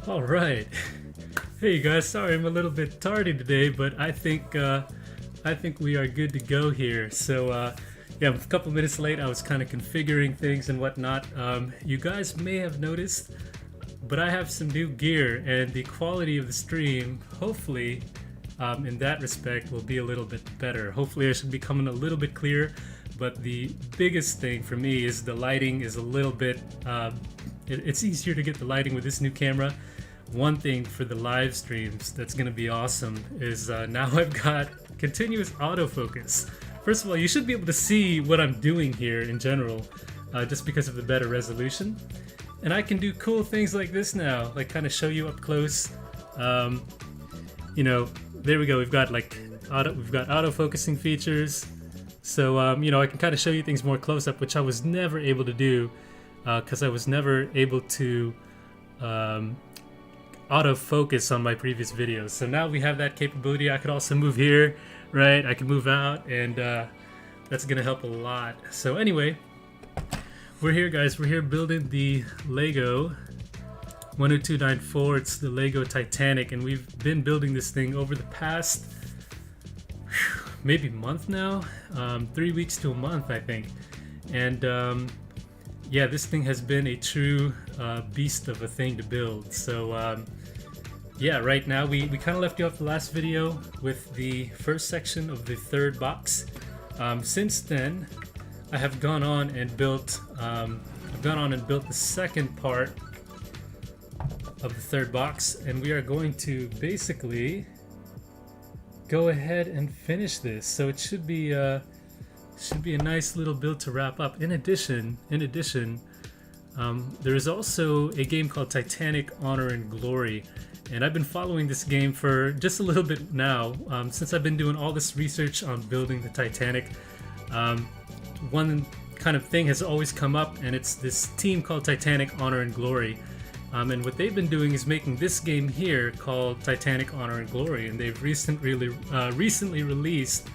All right. Hey you guys, sorry I'm a little bit tardy today, but I think we are good to go here. So yeah, I'm a couple minutes late. I was kind of configuring things and whatnot. You guys may have noticed, but I have some new gear, and the quality of the stream, hopefully, in that respect, will be a little bit better. Hopefully, I should be coming a little bit clearer. But the biggest thing for me is the lighting is a little bit. It's easier to get the lighting with this new camera. One thing for the live streams that's going to be awesome is now I've got continuous autofocus. First of all, you should be able to see what I'm doing here in general, just because of the better resolution. And I can do cool things like this now, like kind of show you up close. You know, there we go. We've got like autofocusing features. So you know, I can kind of show you things more close up, which I was never able to do because I was never able to autofocus on my previous videos. So now we have that capability. I could also move here, right? I can move out, and that's gonna help a lot. So anyway, we're here, guys. We're here building the LEGO 10294. It's the LEGO Titanic, and we've been building this thing over the past maybe month now, 3 weeks to a month, I think. And yeah, this thing has been a true beast of a thing to build. So yeah, right now we kind of left you off the last video with the first section of the third box. Since then, I have gone on and built the second part of the third box, and we are going to basically go ahead and finish this. So it should be a nice little build to wrap up. In addition, there is also a game called Titanic: Honor and Glory, and I've been following this game for just a little bit now. Since I've been doing all this research on building the Titanic, one kind of thing has always come up, and it's this team called Titanic: Honor and Glory. And what they've been doing is making this game here called Titanic: Honor and Glory, and they've recently released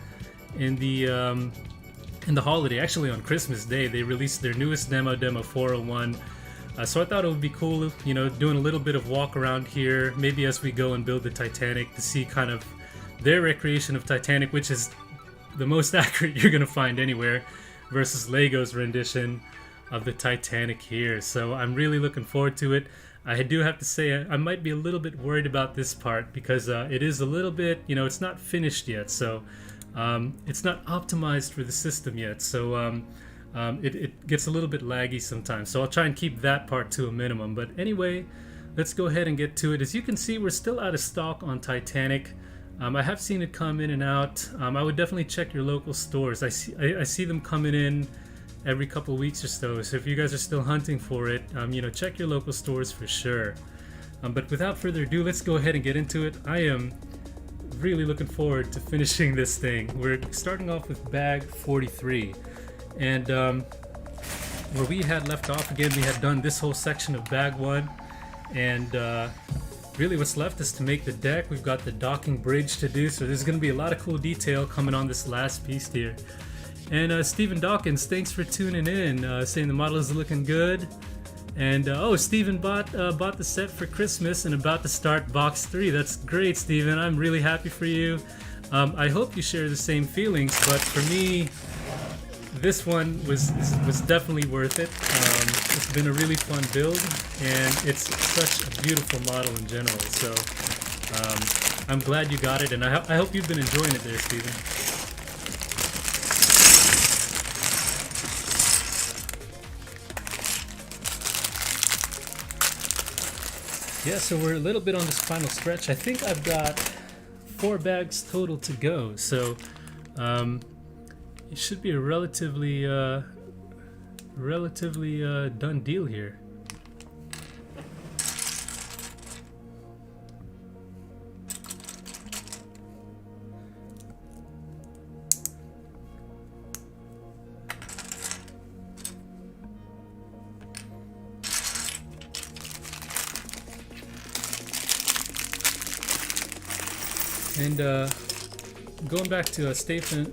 in the holiday, actually on Christmas Day, they released their newest demo 401. So I thought it would be cool, you know, doing a little bit of walk around here, maybe as we go and build the Titanic, to see kind of their recreation of Titanic, which is the most accurate you're gonna find anywhere, versus LEGO's rendition of the Titanic here. So I'm really looking forward to it. I do have to say I might be a little bit worried about this part because it is a little bit, you know, it's not finished yet, so it's not optimized for the system yet, so it gets a little bit laggy sometimes. So I'll try and keep that part to a minimum. But anyway, let's go ahead and get to it. As you can see, we're still out of stock on Titanic. I have seen it come in and out. I would definitely check your local stores. I see them coming in every couple weeks or so. So if you guys are still hunting for it, you know, check your local stores for sure. But without further ado, let's go ahead and get into it. I am really looking forward to finishing this thing. We're starting off with bag 43, and where we had left off, again, we had done this whole section of bag 1, and really what's left is to make the deck. We've got the docking bridge to do, so there's going to be a lot of cool detail coming on this last piece here. And Stephen Dawkins, thanks for tuning in, saying the model is looking good. And oh, Stephen bought the set for Christmas and about to start box 3. That's great, Stephen. I'm really happy for you. I hope you share the same feelings, but for me, this one was definitely worth it. It's been a really fun build, and it's such a beautiful model in general. So I'm glad you got it, and I hope you've been enjoying it there, Stephen. Yeah, so we're a little bit on this final stretch. I think I've got 4 bags total to go, so it should be a relatively done deal here. And going back to Stephen,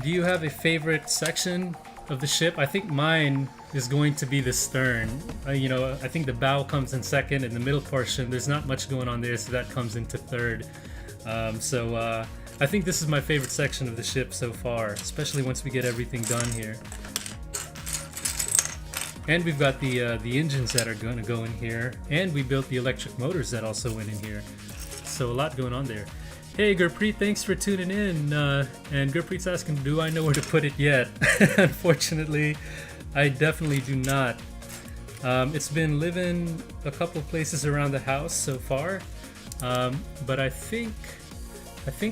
do you have a favorite section of the ship. I think mine is going to be the stern. You know, I think the bow comes in second, and the middle portion, there's not much going on there, so that comes into third. I think this is my favorite section of the ship so far, especially once we get everything done here. And we've got the engines that are going to go in here, and we built the electric motors that also went in here. So a lot going on there. Hey Gurpreet, thanks for tuning in. And Gurpreet's asking, do I know where to put it yet? Unfortunately, I definitely do not. It's been living a couple places around the house so far, but I think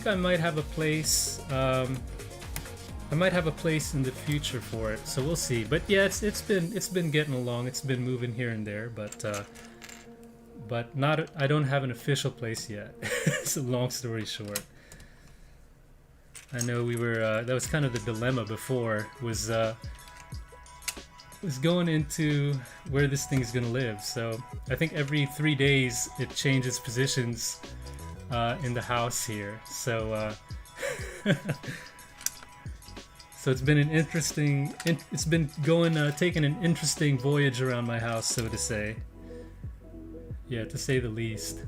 I might have a place. I might have a place in the future for it, so we'll see. But yeah, it's been getting along. It's been moving here and there, but not. I don't have an official place yet. It's a long story short. I know we were. That was kind of the dilemma before. Was going into where this thing's gonna live. So I think every 3 days it changes positions in the house here. So. So it's been an interesting. It's been taking an interesting voyage around my house, so to say. Yeah, to say the least.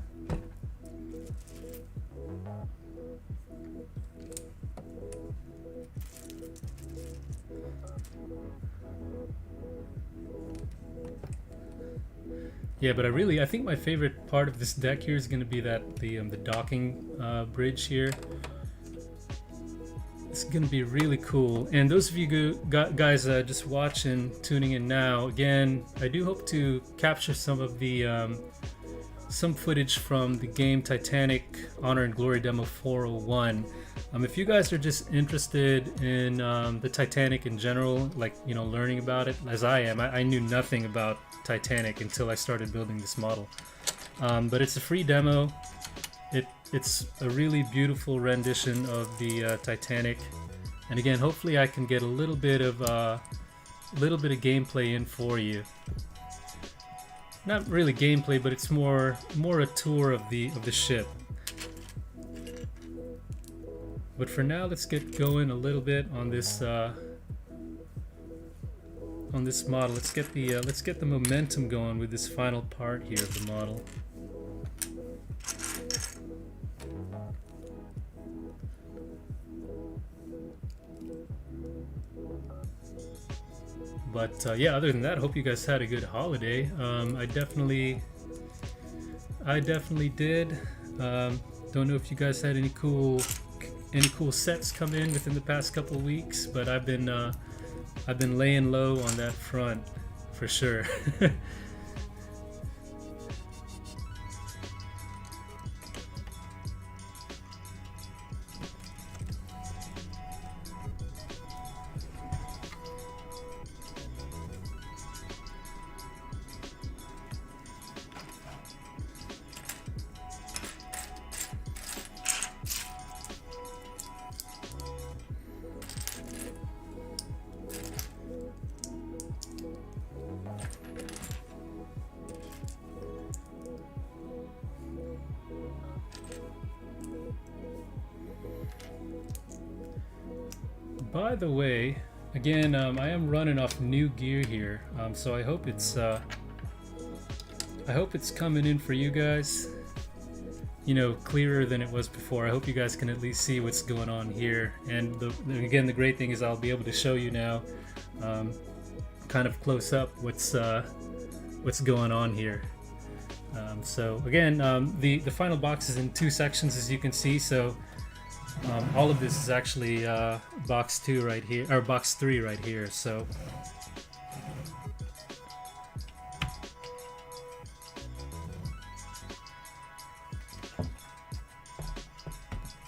Yeah, but I think my favorite part of this deck here is going to be the docking bridge here. It's gonna be really cool. And those of you guys just watching, tuning in now, again, I do hope to capture some of the some footage from the game Titanic Honor and Glory Demo 401. If you guys are just interested in the Titanic in general, like, you know, learning about it, as I am, I knew nothing about Titanic until I started building this model. But it's a free demo. It's a really beautiful rendition of the Titanic, and again, hopefully I can get a little bit of gameplay in for you. Not really gameplay, but it's more a tour of the ship. But for now, let's get going a little bit on this model. Let's get the momentum going with this final part here of the model. But yeah, other than that, I hope you guys had a good holiday. I definitely did. Don't know if you guys had any cool sets come in within the past couple of weeks, but I've been laying low on that front for sure. By the way, again, I am running off new gear here, so I hope it's coming in for you guys, you know, clearer than it was before. I hope you guys can at least see what's going on here. And again, the great thing is I'll be able to show you now, kind of close up what's going on here. So again, the final box is in 2 sections, as you can see. So. All of this is actually box 2 right here, or box 3 right here. So,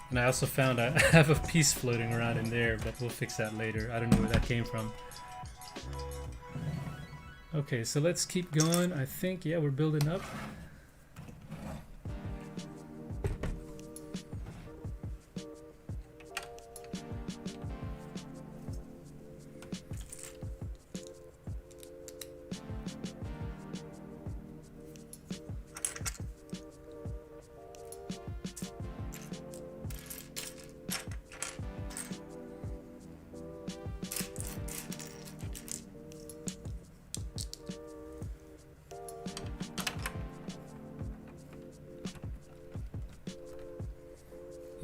and I also found I have a piece floating around in there, but we'll fix that later. I don't know where that came from. Okay, so let's keep going. I think, yeah, we're building up.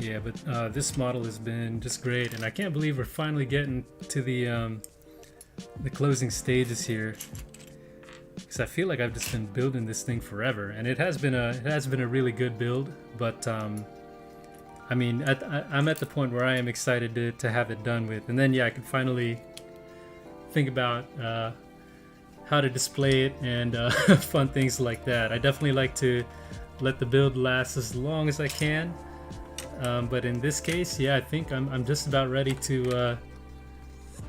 Yeah, but this model has been just great, and I can't believe we're finally getting to the closing stages here. Because I feel like I've just been building this thing forever, and it has been a really good build. But I mean, I'm at the point where I am excited to have it done with, and then yeah, I can finally think about how to display it and fun things like that. I definitely like to let the build last as long as I can, but in this case, yeah, I think I'm just about ready to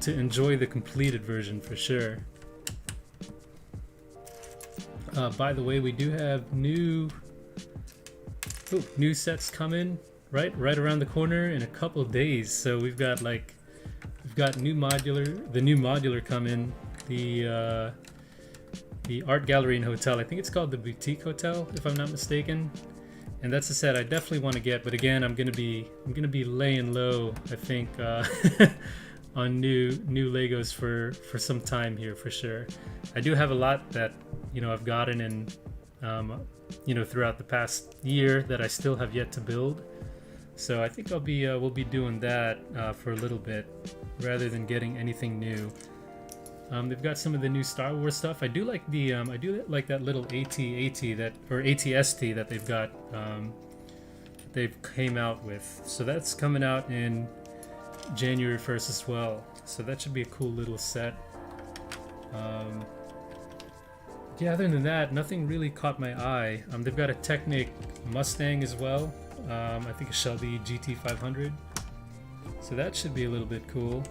enjoy the completed version for sure. By the way, we do have new sets coming right around the corner in a couple of days. So we've got the new modular coming, the art gallery and hotel. I think it's called the Boutique Hotel, if I'm not mistaken. And that's a set I definitely want to get. But again, I'm gonna be laying low, I think, on new Legos for some time here for sure. I do have a lot that I've gotten in throughout the past year that I still have yet to build. So I think we'll be doing that for a little bit rather than getting anything new. They've got some of the new Star Wars stuff. I do like that little AT-AT or AT-ST that they've got. They've came out with. So that's coming out in January 1st as well. So that should be a cool little set. Yeah, other than that, nothing really caught my eye. They've got a Technic Mustang as well. I think a Shelby GT500. So that should be a little bit cool.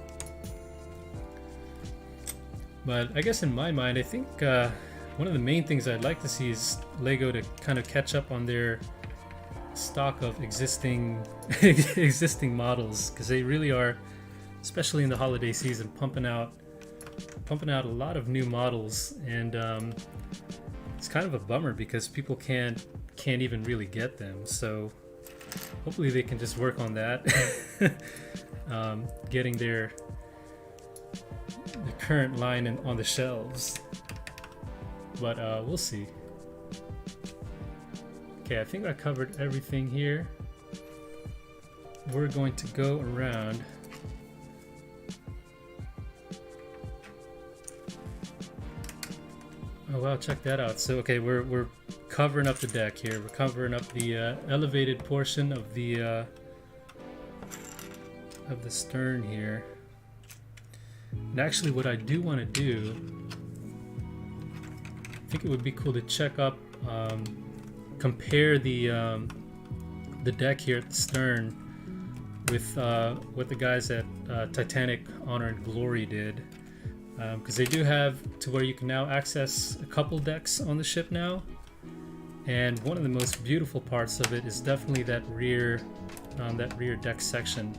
But I guess in my mind, I think one of the main things I'd like to see is LEGO to kind of catch up on their stock of existing models, because they really are, especially in the holiday season, pumping out a lot of new models, and it's kind of a bummer because people can't even really get them. So hopefully they can just work on that, getting the current line on the shelves. But we'll see. Okay, I think I covered everything here. We're going to go around. Oh wow, check that out. So okay, we're covering up the deck here. We're covering up the elevated portion of the stern here. And actually, what I do want to do, I think it would be cool to check up, compare the deck here at the stern with what the guys at Titanic Honor and Glory did, because they do have to where you can now access a couple decks on the ship now, and one of the most beautiful parts of it is definitely that rear deck section.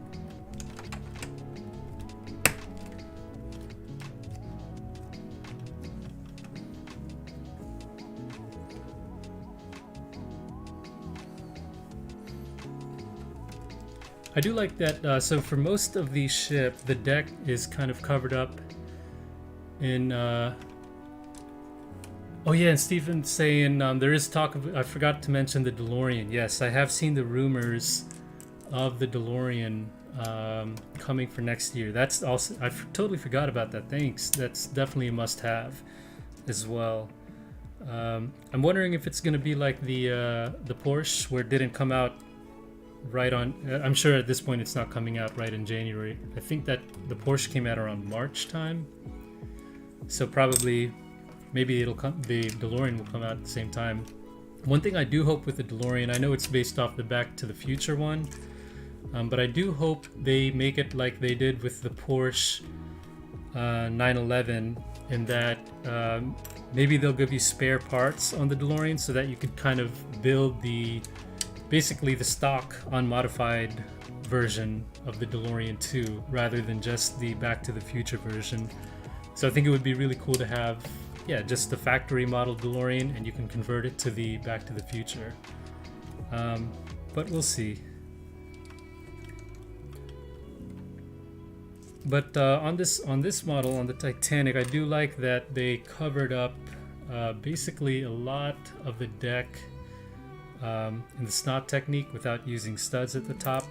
I do like that. So for most of the ship, the deck is kind of covered up in. Oh yeah, and Stephen's saying there is talk of. I forgot to mention the DeLorean. Yes, I have seen the rumors of the DeLorean coming for next year. That's also, I totally forgot about that. Thanks. That's definitely a must-have as well. I'm wondering if it's going to be like the Porsche, where it didn't come out right on. I'm sure at this point it's not coming out right in January. I think that the Porsche came out around March time, so probably maybe the DeLorean will come out at the same time. One thing I do hope with the DeLorean, I know it's based off the Back to the Future one, but I do hope they make it like they did with the Porsche 911, in that maybe they'll give you spare parts on the DeLorean so that you could kind of build basically the stock unmodified version of the DeLorean 2 rather than just the Back to the Future version. So I think it would be really cool to have, yeah, just the factory model DeLorean, and you can convert it to the Back to the Future. But we'll see. But on this model, on the Titanic, I do like that they covered up basically a lot of the deck in the snot technique without using studs at the top.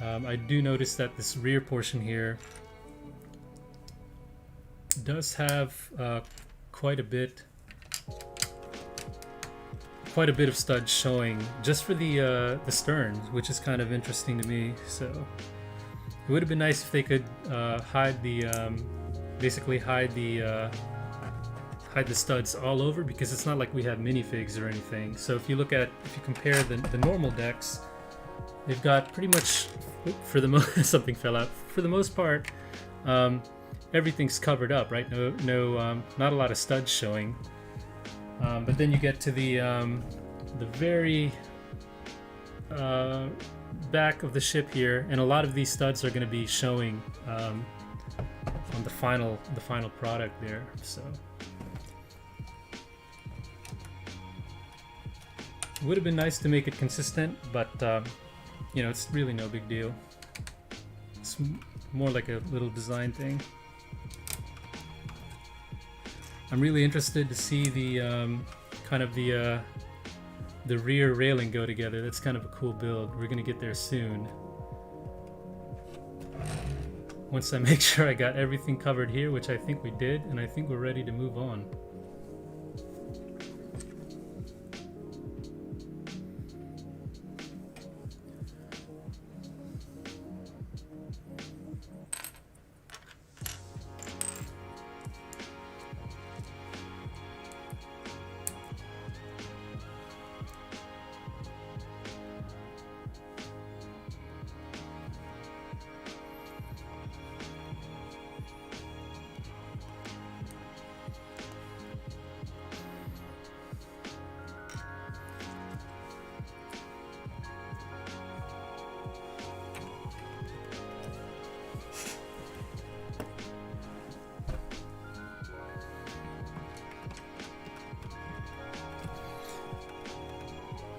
I do notice that this rear portion here does have quite a bit of studs showing just for the stern, which is kind of interesting to me. So it would have been nice if they could hide the basically hide the studs all over, because it's not like we have minifigs or anything. So if you compare the normal decks, they've got pretty much, for the most something fell out. For the most part, everything's covered up, right? Not a lot of studs showing. But then you get to the very back of the ship here, and a lot of these studs are going to be showing on the final product there. So it would have been nice to make it consistent, but you know, it's really no big deal. It's more like a little design thing. I'm really interested to see the kind of the rear railing go together. That's kind of a cool build. We're gonna get there soon. Once I make sure I got everything covered here, which I think we did, and I think we're ready to move on.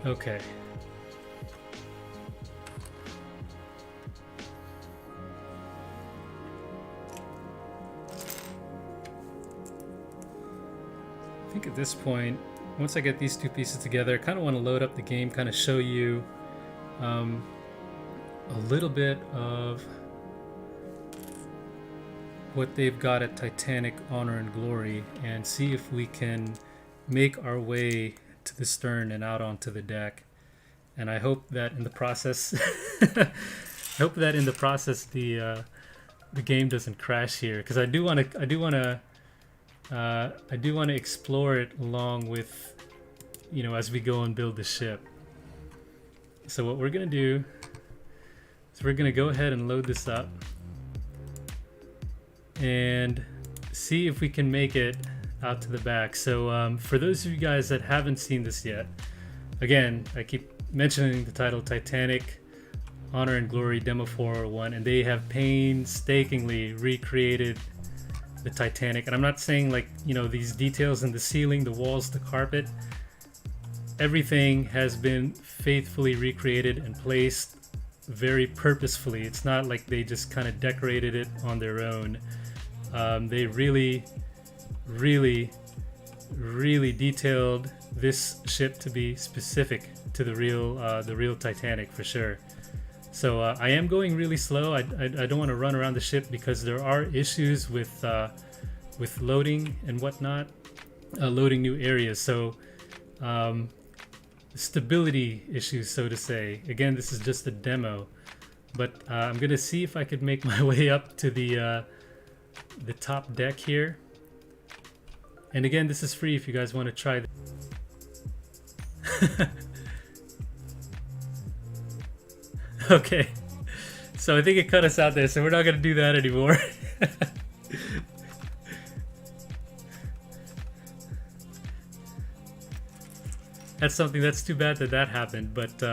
Okay. I think at this point, once I get these two pieces together, I kind of want to load up the game, kind of show you a little bit of what they've got at Titanic Honor and Glory, and see if we can make our way to the stern and out onto the deck. And I hope that in the process the game doesn't crash here, because I do want to explore it along with, you know, as we go and build the ship. So what we're gonna do is we're gonna go ahead and load this up and see if we can make it out to the back. So for those of you guys that haven't seen this yet, again, I keep mentioning the title, Titanic Honor and Glory Demo 401, and they have painstakingly recreated the Titanic. And I'm not saying, like, you know, these details in the ceiling, the walls, the carpet, everything has been faithfully recreated and placed very purposefully. It's not like they just kind of decorated it on their own. They really detailed this ship to be specific to the real Titanic, for sure. So I am going really slow. I don't want to run around the ship because there are issues with loading and whatnot, loading new areas. So stability issues, so to say. Again, this is just a demo, but I'm gonna see if I could make my way up to the top deck here. And again, this is free if you guys want to try this. Okay, so I think it cut us out there, so we're not gonna do that anymore. That's too bad that happened, but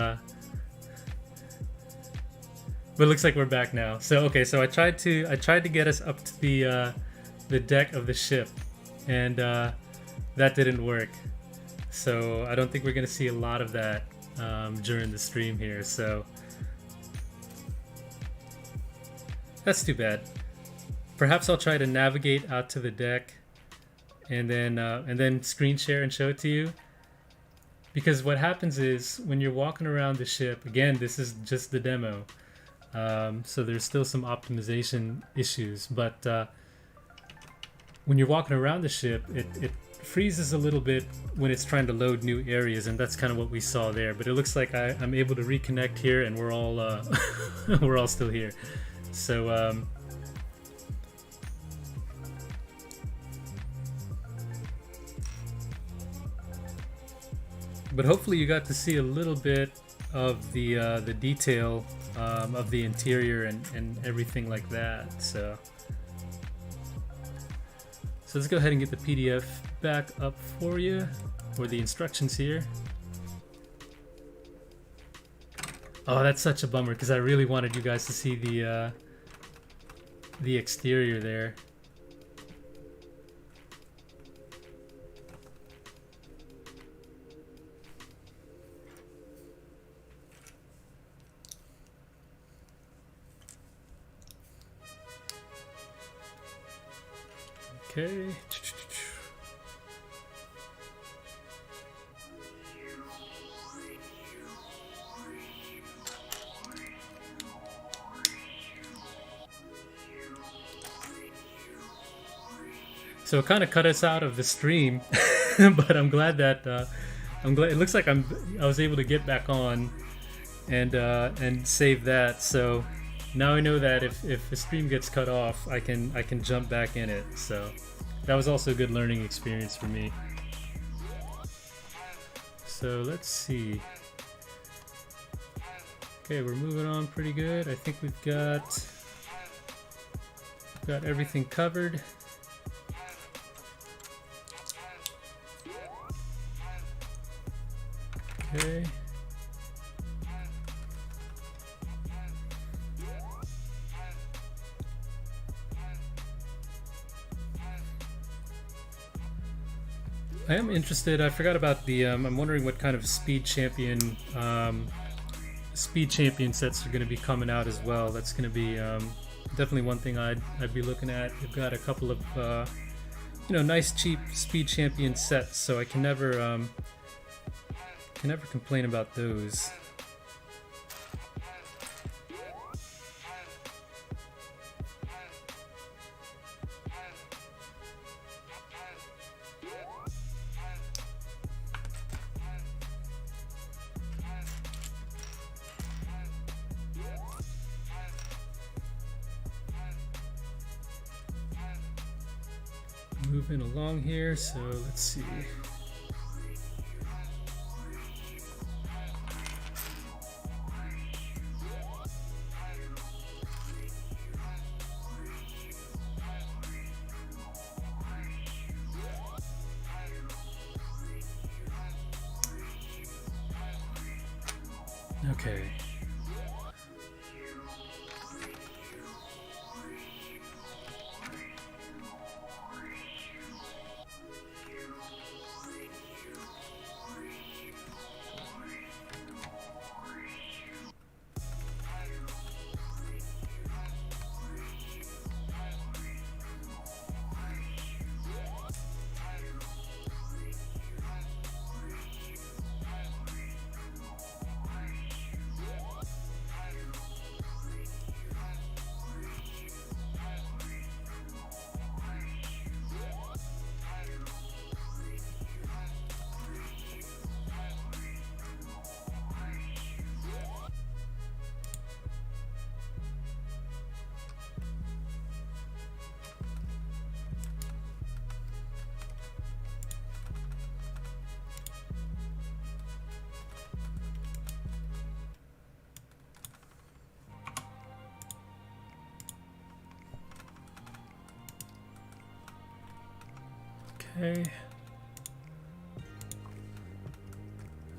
it looks like we're back now. So okay, so I tried to get us up to the deck of the ship, and that didn't work. So I don't think we're gonna see a lot of that during the stream here. So that's too bad. Perhaps I'll try to navigate out to the deck and then screen share and show it to you. because what happens is when you're walking around the ship, again, this is just the demo, so there's still some optimization issues, but when you're walking around the ship, it freezes a little bit when it's trying to load new areas, and that's kind of what we saw there. But it looks like I'm able to reconnect here, and we're all we're all still here. So but hopefully you got to see a little bit of the detail of the interior and everything like that. So let's go ahead and get the PDF back up for you, or the instructions here. Oh, that's such a bummer, because I really wanted you guys to see the exterior there. Okay. So it kind of cut us out of the stream, but I'm glad that it looks like I was able to get back on and save that. So now I know that if the stream gets cut off, I can jump back in it. So that was also a good learning experience for me. So let's see. Okay, we're moving on pretty good. I think we've got everything covered. Okay. I am interested. I forgot about the. I'm wondering what kind of speed champion sets are going to be coming out as well. That's going to be definitely one thing I'd be looking at. We've got a couple of nice cheap speed champion sets, so I can never complain about those. Moving along here, so let's see. Okay. Okay.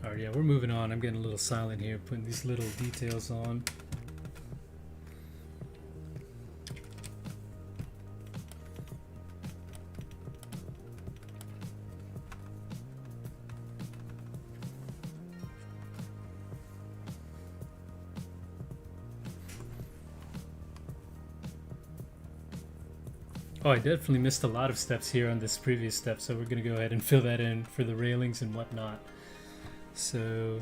Alright, yeah, we're moving on. I'm getting a little silent here, putting these little details on. Oh, I definitely missed a lot of steps here on this previous step, so we're going to go ahead and fill that in for the railings and whatnot. So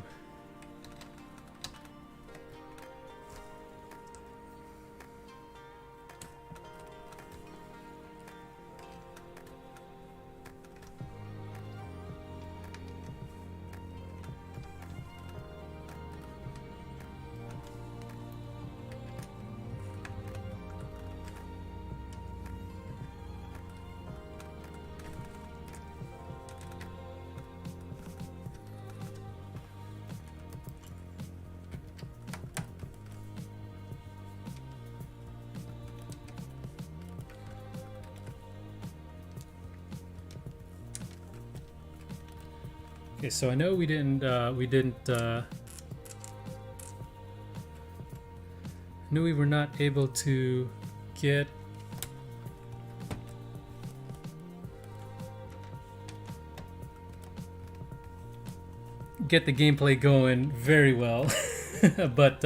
okay, so I know we didn't knew we were not able to get the gameplay going very well but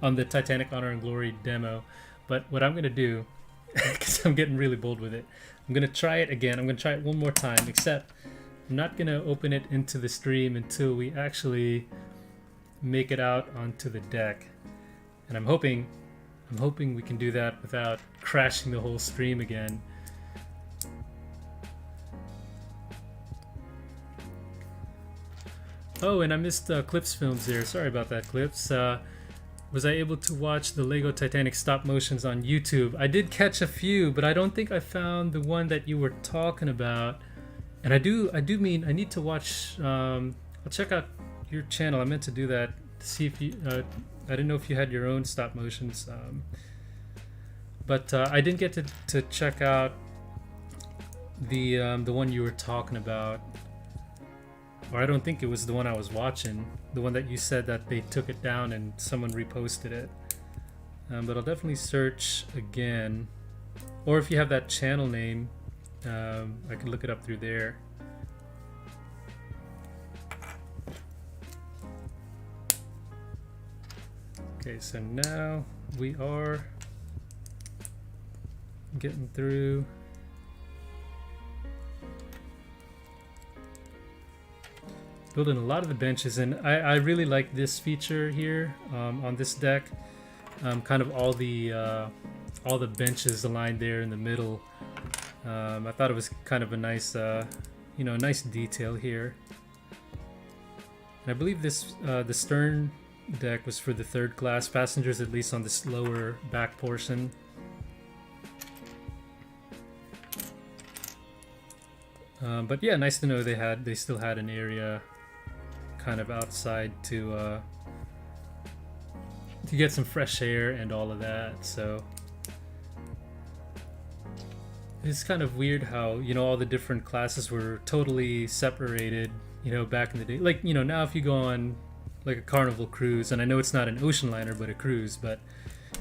on the Titanic Honor and Glory demo. But what I'm gonna do, because I'm getting really bold with it, I'm gonna try it again. I'm gonna try it one more time, except I'm not gonna open it into the stream until we actually make it out onto the deck. And I'm hoping we can do that without crashing the whole stream again. Oh, and I missed Clips Films there. Sorry about that, Clips. Was I able to watch the LEGO Titanic stop motions on YouTube? I did catch a few, but I don't think I found the one that you were talking about. And I do mean I need to watch. I'll check out your channel. I meant to do that to see if you. I didn't know if you had your own stop motions, but I didn't get to check out the one you were talking about. Or I don't think it was the one I was watching, the one that you said that they took it down and someone reposted it. But I'll definitely search again. Or if you have that channel name, I can look it up through there. Okay, so now we are getting through. Building a lot of the benches, and I really like this feature here on this deck. Kind of all the benches aligned there in the middle. I thought it was kind of a nice, nice detail here. And I believe this the stern deck was for the third class passengers, at least on this lower back portion. But yeah, nice to know they still had an area kind of outside to get some fresh air and all of that. So it's kind of weird how, all the different classes were totally separated, back in the day. Like, now if you go on like a Carnival cruise, and I know it's not an ocean liner but a cruise, but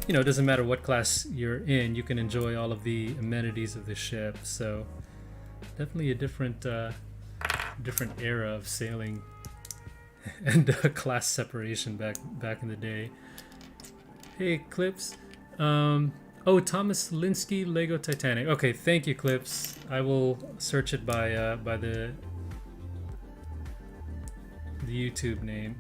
it doesn't matter what class you're in, you can enjoy all of the amenities of the ship. So definitely a different era of sailing and class separation back in the day. Hey, Clips. Oh, Thomas Linsky, LEGO Titanic. Okay, thank you, Clips. I will search it by the YouTube name.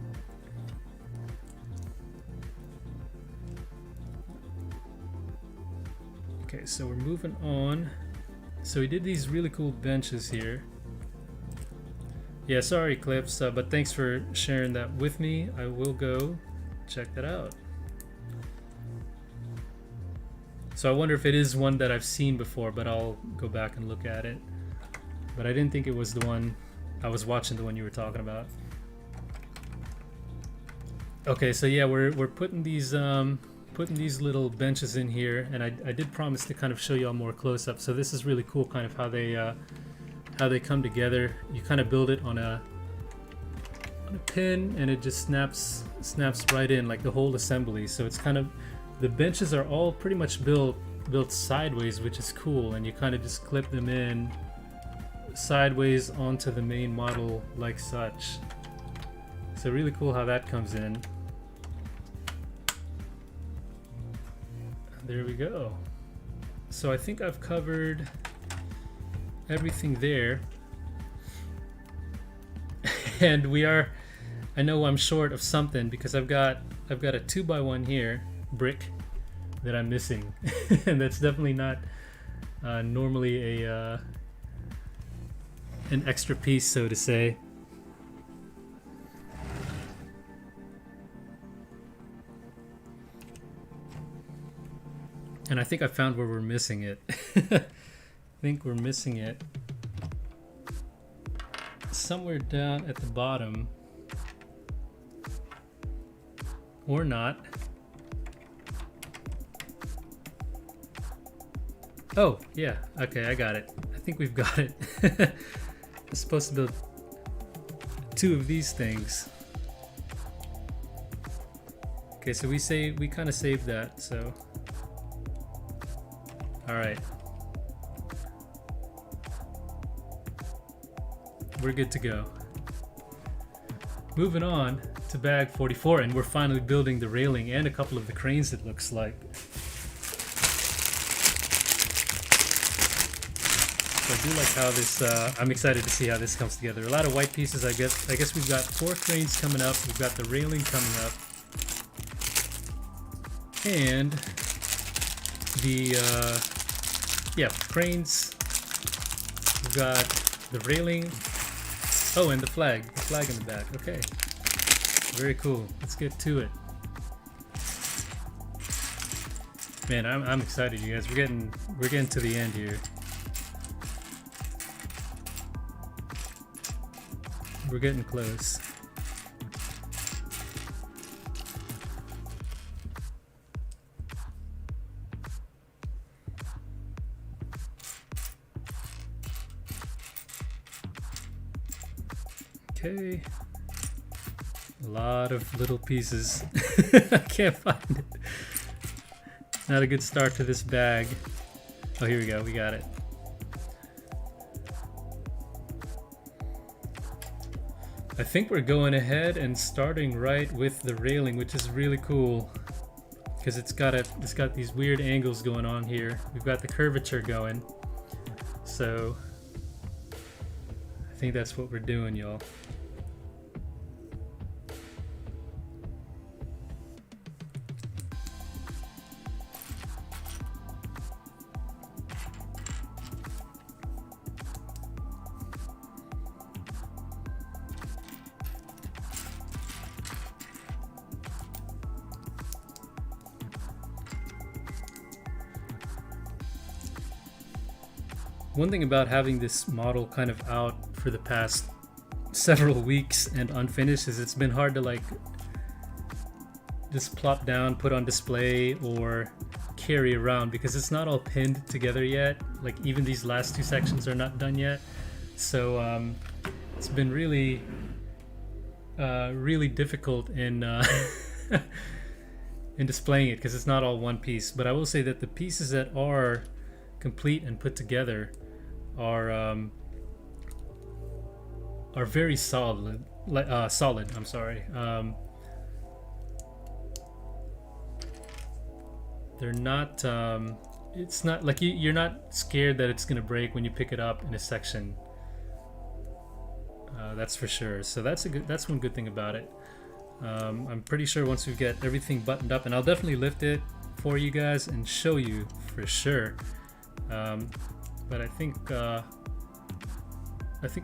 Okay, so we're moving on. So we did these really cool benches here. Yeah, sorry, Clips, but thanks for sharing that with me. I will go check that out. So I wonder if it is one that I've seen before, but I'll go back and look at it. But I didn't think it was the one I was watching, the one you were talking about. Okay, so yeah, we're putting these little benches in here, and I did promise to kind of show you all more close up. So this is really cool, kind of how they come together. You kind of build it on a pin, and it just snaps right in, like the whole assembly. So it's kind of, the benches are all pretty much built sideways, which is cool, and you kind of just clip them in sideways onto the main model like such. So really cool how that comes in. There we go. So I think I've covered everything there. And we are I know I'm short of something because I've got a 2x1 here brick that I'm missing, and that's definitely not normally a an extra piece, so to say. And I think I found where we're missing it. I think we're missing it somewhere down at the bottom. Or not. Oh, yeah. Okay, I got it. I think we've got it. I'm supposed to build 2 of these things. Okay, so we kind of saved that, so. All right. We're good to go. Moving on to bag 44, and we're finally building the railing and a couple of the cranes, it looks like. So I do like how this, I'm excited to see how this comes together. A lot of white pieces, I guess we've got 4 cranes coming up, we've got the railing coming up, and the, yeah, cranes, we've got the railing, oh, and the flag in the back, okay. Very cool. Let's get to it. Man, I'm excited, you guys. We're getting to the end here. We're getting close. Okay. A lot of little pieces. I can't find it. Not a good start to this bag. Oh, here we go. We got it. I think we're going ahead and starting right with the railing, which is really cool because it's got these weird angles going on here. We've got the curvature going. So I think that's what we're doing, y'all. One thing about having this model kind of out for the past several weeks and unfinished is it's been hard to like just plop down, put on display, or carry around because it's not all pinned together yet. Like even these last 2 sections are not done yet. So it's been really difficult in in displaying it because it's not all one piece. But I will say that the pieces that are complete and put together are very solid. Solid. I'm sorry. They're not. It's not like you're not scared that it's gonna break when you pick it up in a section. That's for sure. So that's one good thing about it. I'm pretty sure once we get everything buttoned up, and I'll definitely lift it for you guys and show you for sure. But I think we'll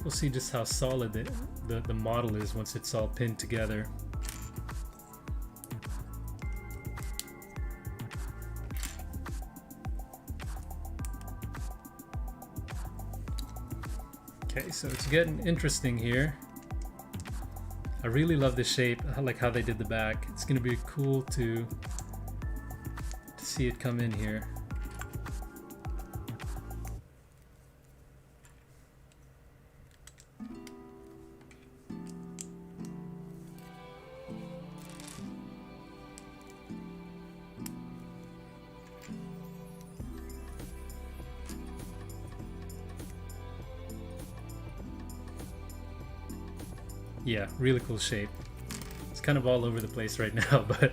see just how solid the model is once it's all pinned together. Okay, so it's getting interesting here. I really love the shape. I like how they did the back. It's gonna be cool to see it come in here. Yeah, really cool shape. It's kind of all over the place right now, but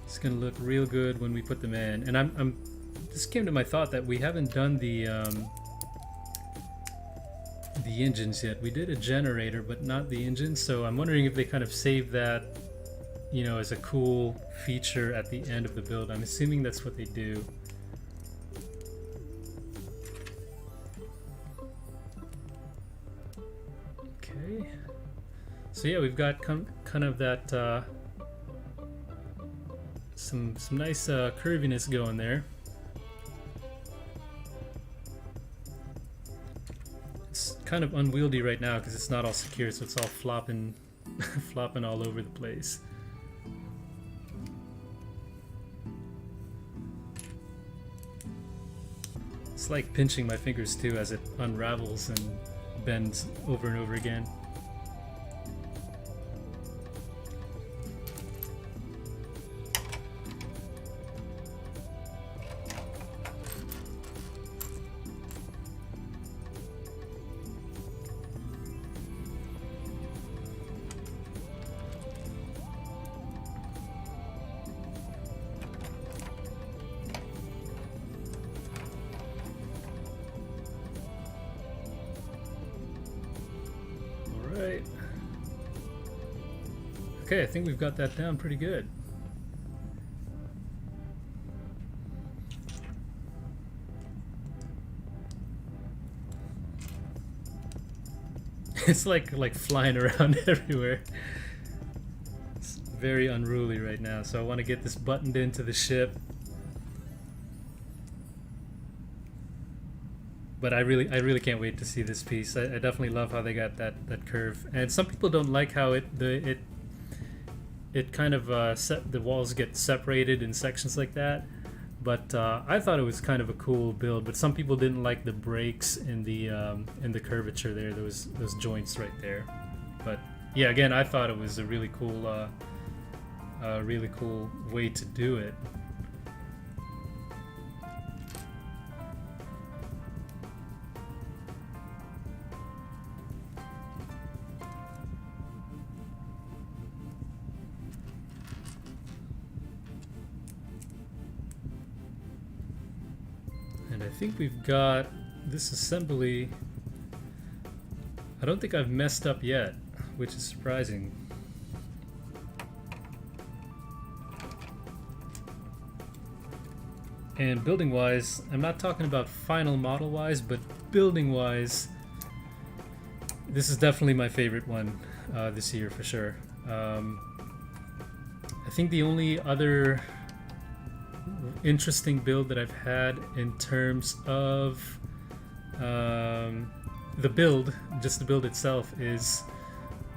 it's gonna look real good when we put them in. And I'm This came to my thought that we haven't done the engines yet. We did a generator, but not the engine. So I'm wondering if they kind of save that, you know, as a cool feature at the end of the build. I'm assuming that's what they do. Okay. So yeah, we've got kind of that some nice curviness going there. It's kind of unwieldy right now because it's not all secure, so it's all flopping flopping all over the place. It's like pinching my fingers too as it unravels and bends over and over again. Right. Okay, I think we've got that down pretty good. It's like flying around everywhere. It's very unruly right now, so I want to get this buttoned into the ship. But I really can't wait to see this piece. I definitely love how they got that curve. And some people don't like how it kind of the walls get separated in sections like that. But I thought it was kind of a cool build. But some people didn't like the breaks in the curvature there. Those joints right there. But yeah, again, I thought it was a really cool way to do it. And I think we've got this assembly. I don't think I've messed up yet, which is surprising. And building wise, I'm not talking about final model wise, but building wise, this is definitely my favorite one this year for sure. I think the only other interesting build that I've had in terms of the build, just the build itself, is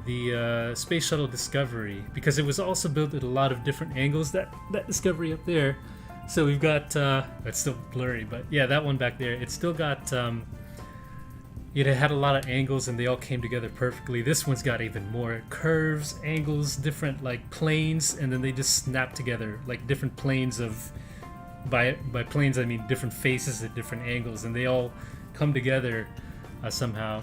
the Space Shuttle Discovery, because it was also built at a lot of different angles, that Discovery up there. So we've got, it's still blurry, but yeah, that one back there, it's still got, it had a lot of angles and they all came together perfectly. This one's got even more curves, angles, different like planes, and then they just snap together, like different planes of, by planes I mean different faces at different angles, and they all come together somehow.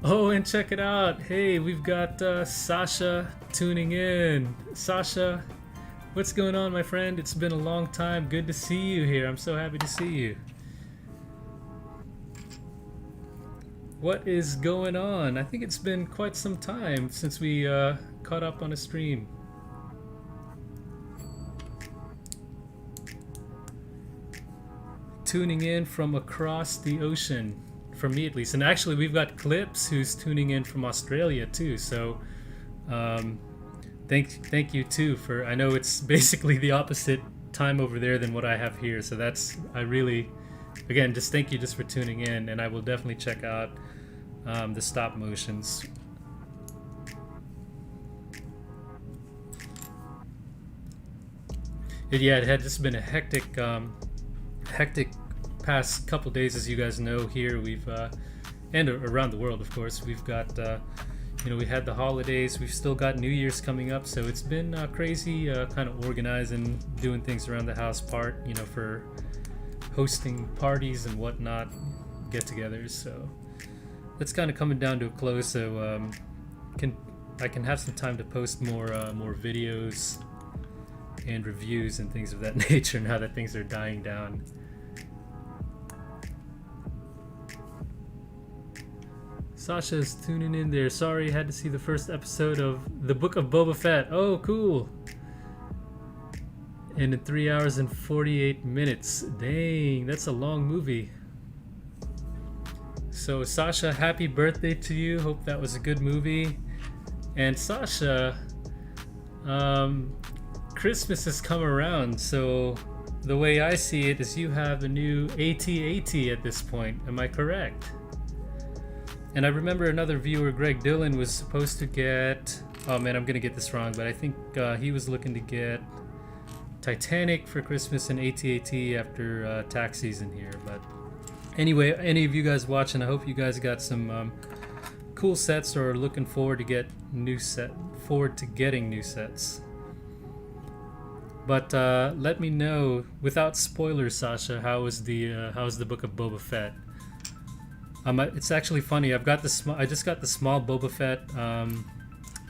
Oh, and check it out. Hey, we've got Sasha tuning in. Sasha, what's going on, my friend? It's been a long time. Good to see you here. I'm so happy to see you. What is going on? I think it's been quite some time since we caught up on a stream. Tuning in from across the ocean, for me at least. And actually we've got Clips who's tuning in from Australia too, so thank you too for, I know it's basically the opposite time over there than what I have here, so that's, I really, again, just thank you just for tuning in, and I will definitely check out the stop motions. Yeah, it had just been a hectic past couple days, as you guys know. Here we've and around the world, of course, we've got you know, we had the holidays, we've still got New Year's coming up, so it's been crazy kind of organizing, doing things around the house, you know, for hosting parties and whatnot, get-togethers. So that's kind of coming down to a close, so I can have some time to post more videos and reviews and things of that nature now that things are dying down. Sasha's tuning in there. Sorry, had to see the first episode of The Book of Boba Fett. Oh, cool. And in 3 hours and 48 minutes. Dang, that's a long movie. So Sasha, happy birthday to you. Hope that was a good movie. And Sasha, Christmas has come around, so the way I see it is you have a new AT-AT at this point. Am I correct? And I remember another viewer, Greg Dillon, was supposed to get, oh man, I'm gonna get this wrong, but I think he was looking to get Titanic for Christmas and AT-AT after tax season here. But anyway, any of you guys watching, I hope you guys got some cool sets or are looking forward to getting new sets. But let me know, without spoilers, Sasha, how is the Book of Boba Fett? It's actually funny. I just got the small Boba Fett,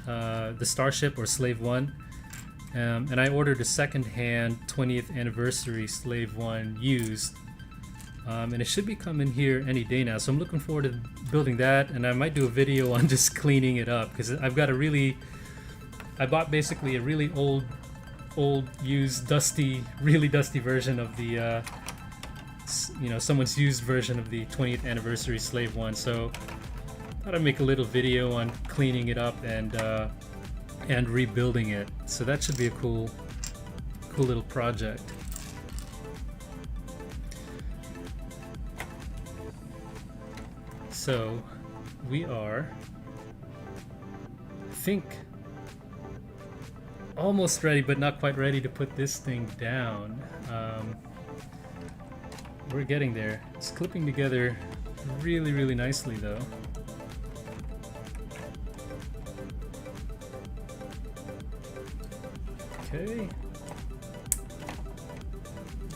the Starship or Slave One, and I ordered a second-hand 20th anniversary Slave One used, and it should be coming here any day now. So I'm looking forward to building that, and I might do a video on just cleaning it up because I bought basically a really old, used, really dusty version of the. Someone's used version of the 20th anniversary Slave One, so I thought I'd make a little video on cleaning it up and rebuilding it. So that should be a cool little project. So we are, I think, almost ready, but not quite ready to put this thing down. We're getting there. It's clipping together really, really nicely though. Okay.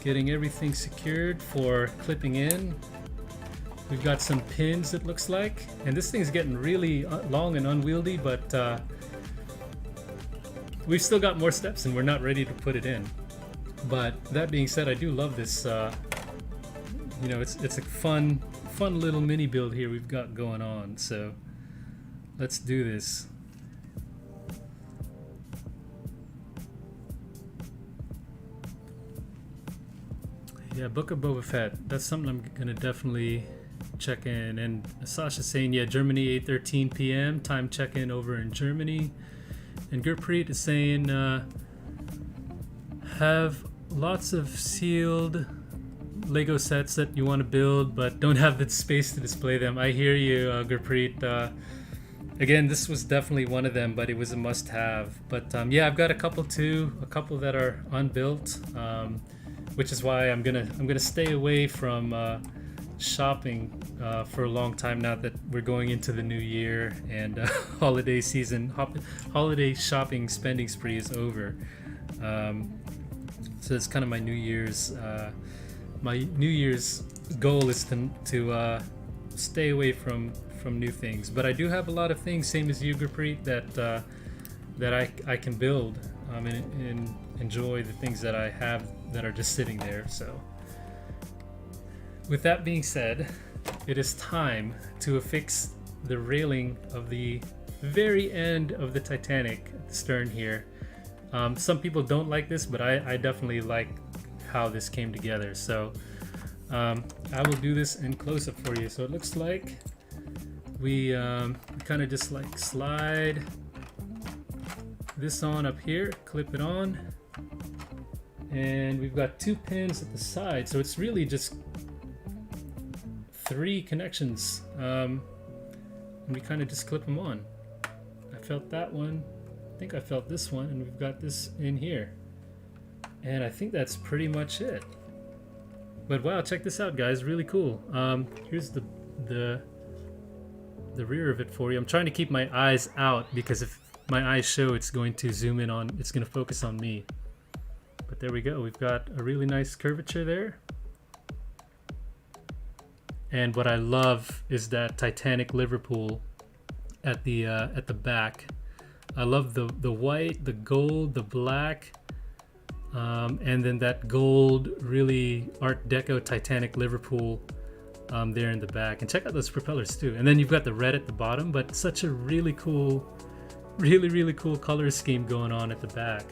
Getting everything secured for clipping in. We've got some pins, it looks like. And this thing's getting really long and unwieldy, but we've still got more steps and we're not ready to put it in. But that being said, I do love this it's a fun little mini build here we've got going on, so let's do this. Yeah, Book of Boba Fett, that's something I'm gonna definitely check in. And Sasha's saying, yeah, Germany 8:13 p.m. time check-in over in Germany. And Gurpreet is saying have lots of sealed Lego sets that you want to build but don't have the space to display them. I hear you, Gurpreet. Again, this was definitely one of them, but it was a must-have. But yeah, I've got a couple that are unbuilt, which is why I'm gonna stay away from shopping for a long time now that we're going into the new year and holiday season. Holiday shopping spending spree is over. So it's kind of my New Year's. My New Year's goal is to stay away from new things, but I do have a lot of things, same as you, Gurpreet, that I can build and enjoy the things that I have that are just sitting there. So with that being said, it is time to affix the railing of the very end of the Titanic at the stern here. Some people don't like this, but I definitely like how this came together. So I will do this in close-up for you. So it looks like we kind of just like slide this on up here, clip it on, and we've got 2 pins at the side, so it's really just 3 connections, and we kind of just clip them on. I felt that one, I think I felt this one, and we've got this in here. And I think that's pretty much it. But wow, check this out, guys, really cool. Here's the rear of it for you. I'm trying to keep my eyes out because if my eyes show, it's going to zoom in on, it's going to focus on me. But there we go, we've got a really nice curvature there. And what I love is that Titanic Liverpool at the back. I love the white, the gold, the black. and then that gold, really Art Deco Titanic Liverpool there in the back. And check out those propellers too. And then you've got the red at the bottom, but such a really cool, really cool color scheme going on at the back.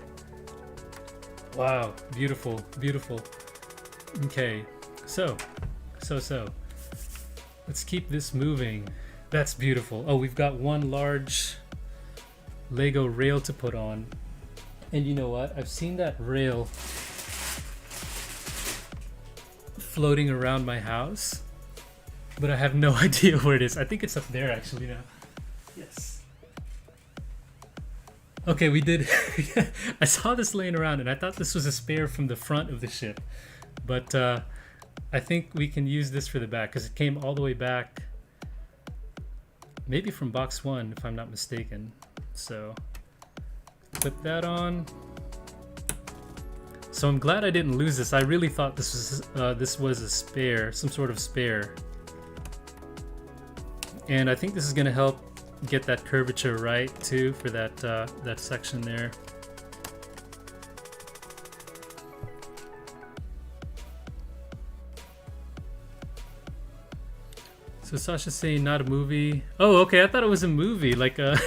Wow, beautiful, beautiful. Okay, so let's keep this moving. That's beautiful. Oh, we've got one large Lego rail to put on. And you know what? I've seen that rail floating around my house, but I have no idea where it is. I think it's up there actually now. Yes. Okay, we did. I saw this laying around and I thought this was a spare from the front of the ship, but I think we can use this for the back because it came all the way back, maybe from box 1 if I'm not mistaken. So clip that on. So I'm glad I didn't lose this. I really thought this was a spare, some sort of spare. And I think this is going to help get that curvature right too for that that section there. So Sasha's saying not a movie. Oh, okay. I thought it was a movie, like a.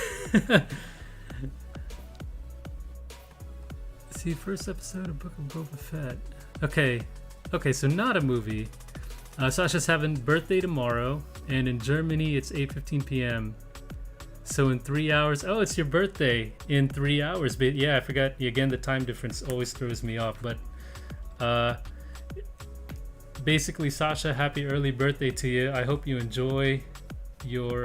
See, first episode of Book of Boba Fett. Okay, so not a movie. Sasha's having birthday tomorrow, and in Germany it's 8:15 p.m. So in 3 hours. Oh, it's your birthday in 3 hours. But yeah, I forgot. Again, the time difference always throws me off. But basically, Sasha, happy early birthday to you. I hope you enjoy your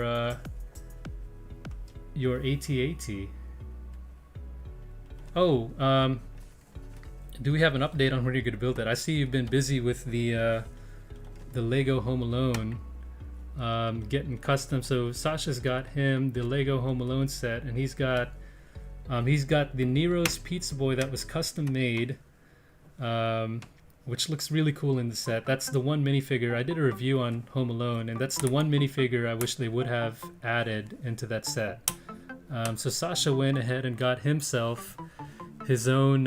AT-AT. Oh, do we have an update on when you're going to build that? I see you've been busy with the Lego Home Alone, getting custom. So Sasha's got him the Lego Home Alone set, and he's got the Nero's Pizza Boy that was custom made, which looks really cool in the set. That's the one minifigure. I did a review on Home Alone, and that's the one minifigure I wish they would have added into that set. So Sasha went ahead and got himself his own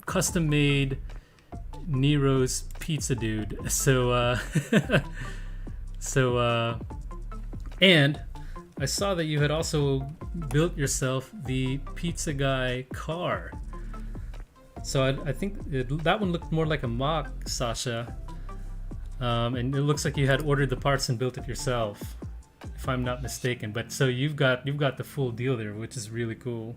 custom-made Nero's Pizza Dude. So and I saw that you had also built yourself the Pizza Guy car. So I think that one looked more like a mock, Sasha. And it looks like you had ordered the parts and built it yourself, if I'm not mistaken. But so you've got the full deal there, which is really cool.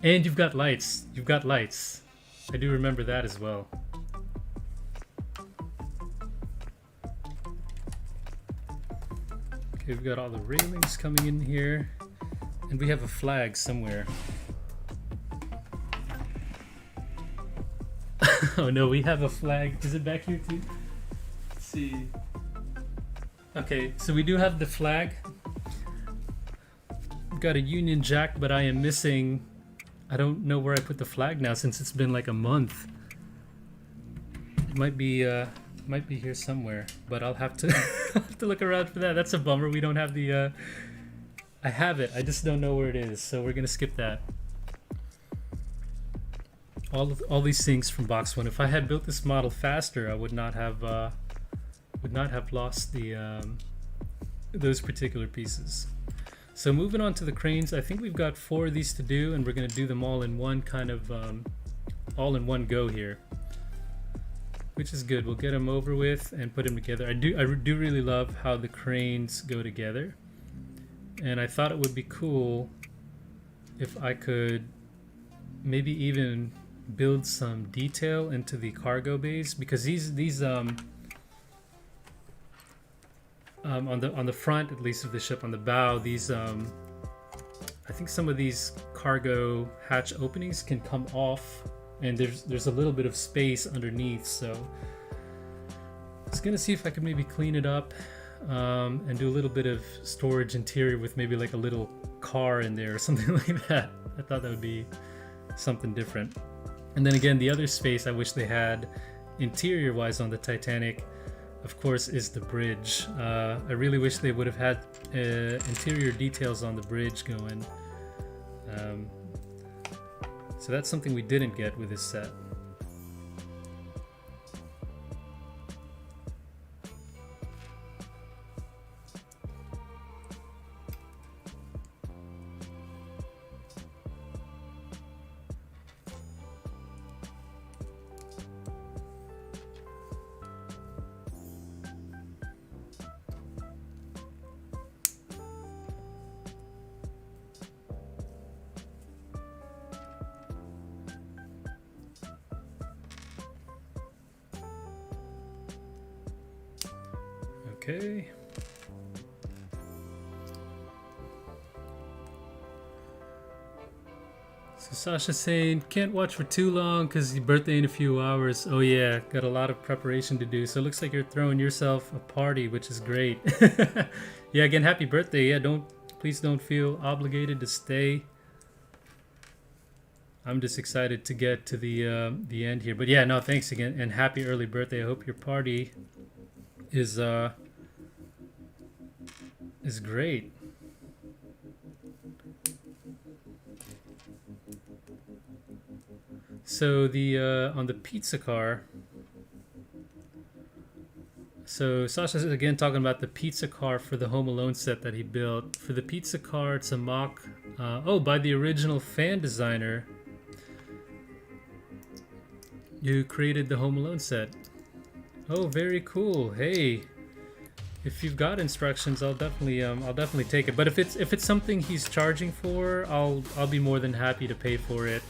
And you've got lights. You've got lights. I do remember that as well. Okay, we've got all the railings coming in here, and we have a flag somewhere. Oh no, we have a flag. Is it back here too? Let's see. Okay, so we do have the flag. We've got a Union Jack, but I am missing. I don't know where I put the flag now since it's been like a month. It might be here somewhere, but I'll have to I'll have to look around for that. That's a bummer. We don't have the. I have it. I just don't know where it is, so we're gonna skip that. All these things from box 1. If I had built this model faster, I would not have lost the those particular pieces. So moving on to the cranes, I think we've got 4 of these to do, and we're going to do them all in one kind of all in one go here, which is good. We'll get them over with and put them together. I do really love how the cranes go together, and I thought it would be cool if I could maybe even build some detail into the cargo bays, because these on the front, at least, of the ship, on the bow, these I think some of these cargo hatch openings can come off, and there's a little bit of space underneath. So I was gonna see if I could maybe clean it up and do a little bit of storage interior with maybe like a little car in there or something like that. I thought that would be something different. And then again, the other space I wish they had interior wise on the Titanic of course, is the bridge. I really wish they would have had interior details on the bridge going. So that's something we didn't get with this set. Okay. So Sasha's saying, can't watch for too long because your birthday in a few hours. Oh yeah, got a lot of preparation to do. So it looks like you're throwing yourself a party, which is great. Yeah, again, happy birthday. Yeah, please don't feel obligated to stay. I'm just excited to get to the end here. But yeah, no, thanks again, and happy early birthday. I hope your party is great. So the on the pizza car. So Sasha's again talking about the pizza car for the Home Alone set that he built. For the pizza car, it's a mock. By the original fan designer. You created the Home Alone set. Oh, very cool. Hey. If you've got instructions, I'll definitely take it. But if it's something he's charging for, I'll be more than happy to pay for it.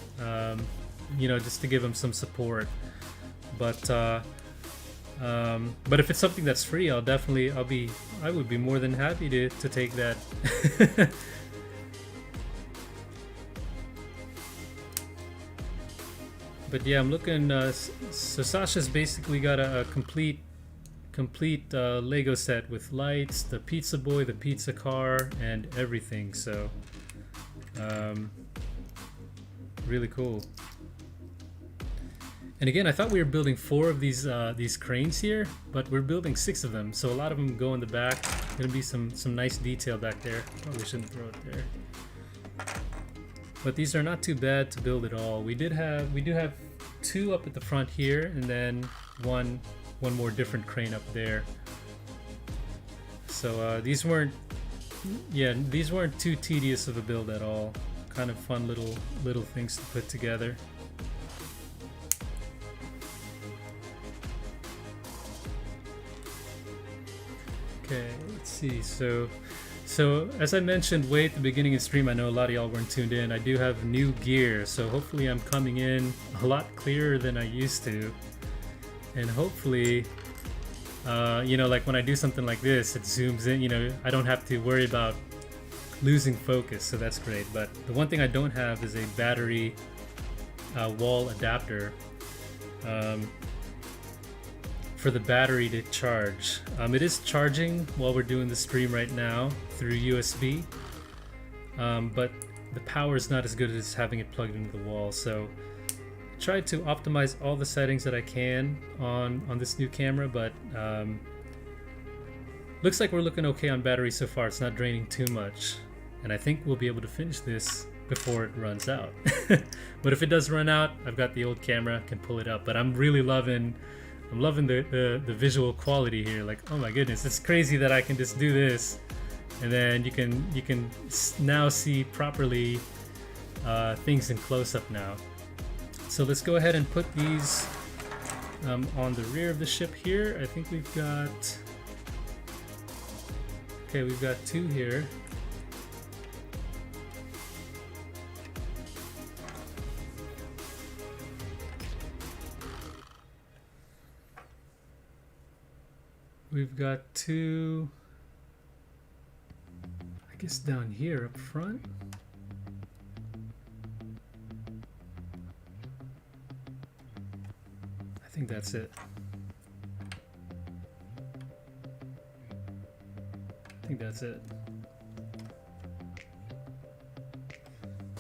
You know, just to give him some support. But if it's something that's free, I would be more than happy to take that. But yeah, I'm looking. So Sasha's basically got a complete Lego set with lights, the pizza boy, the pizza car, and everything. So really cool. And again, I thought we were building 4 of these cranes here, but we're building 6 of them. So a lot of them go in the back. Gonna be some nice detail back there. Probably shouldn't throw it there. But these are not too bad to build at all. We do have 2 up at the front here, and then one more different crane up there. So these weren't too tedious of a build at all. Kind of fun little things to put together. Okay, let's see. So as I mentioned way at the beginning of the stream, I know a lot of y'all weren't tuned in. I do have new gear, so hopefully I'm coming in a lot clearer than I used to. And hopefully, you know, like when I do something like this, it zooms in, you know, I don't have to worry about losing focus, so that's great. But the one thing I don't have is a battery wall adapter for the battery to charge. It is charging while we're doing the stream right now through USB, but the power is not as good as having it plugged into the wall. So I tried to optimize all the settings that I can on this new camera, but looks like we're looking okay on battery so far. It's not draining too much, and I think we'll be able to finish this before it runs out. But if it does run out, I've got the old camera, can pull it up. But I'm really loving the visual quality here. Like, oh my goodness, it's crazy that I can just do this, and then you can now see properly things in close-up now. So let's go ahead and put these on the rear of the ship here. I think we've got 2 here. We've got 2, I guess, down here up front. I think that's it.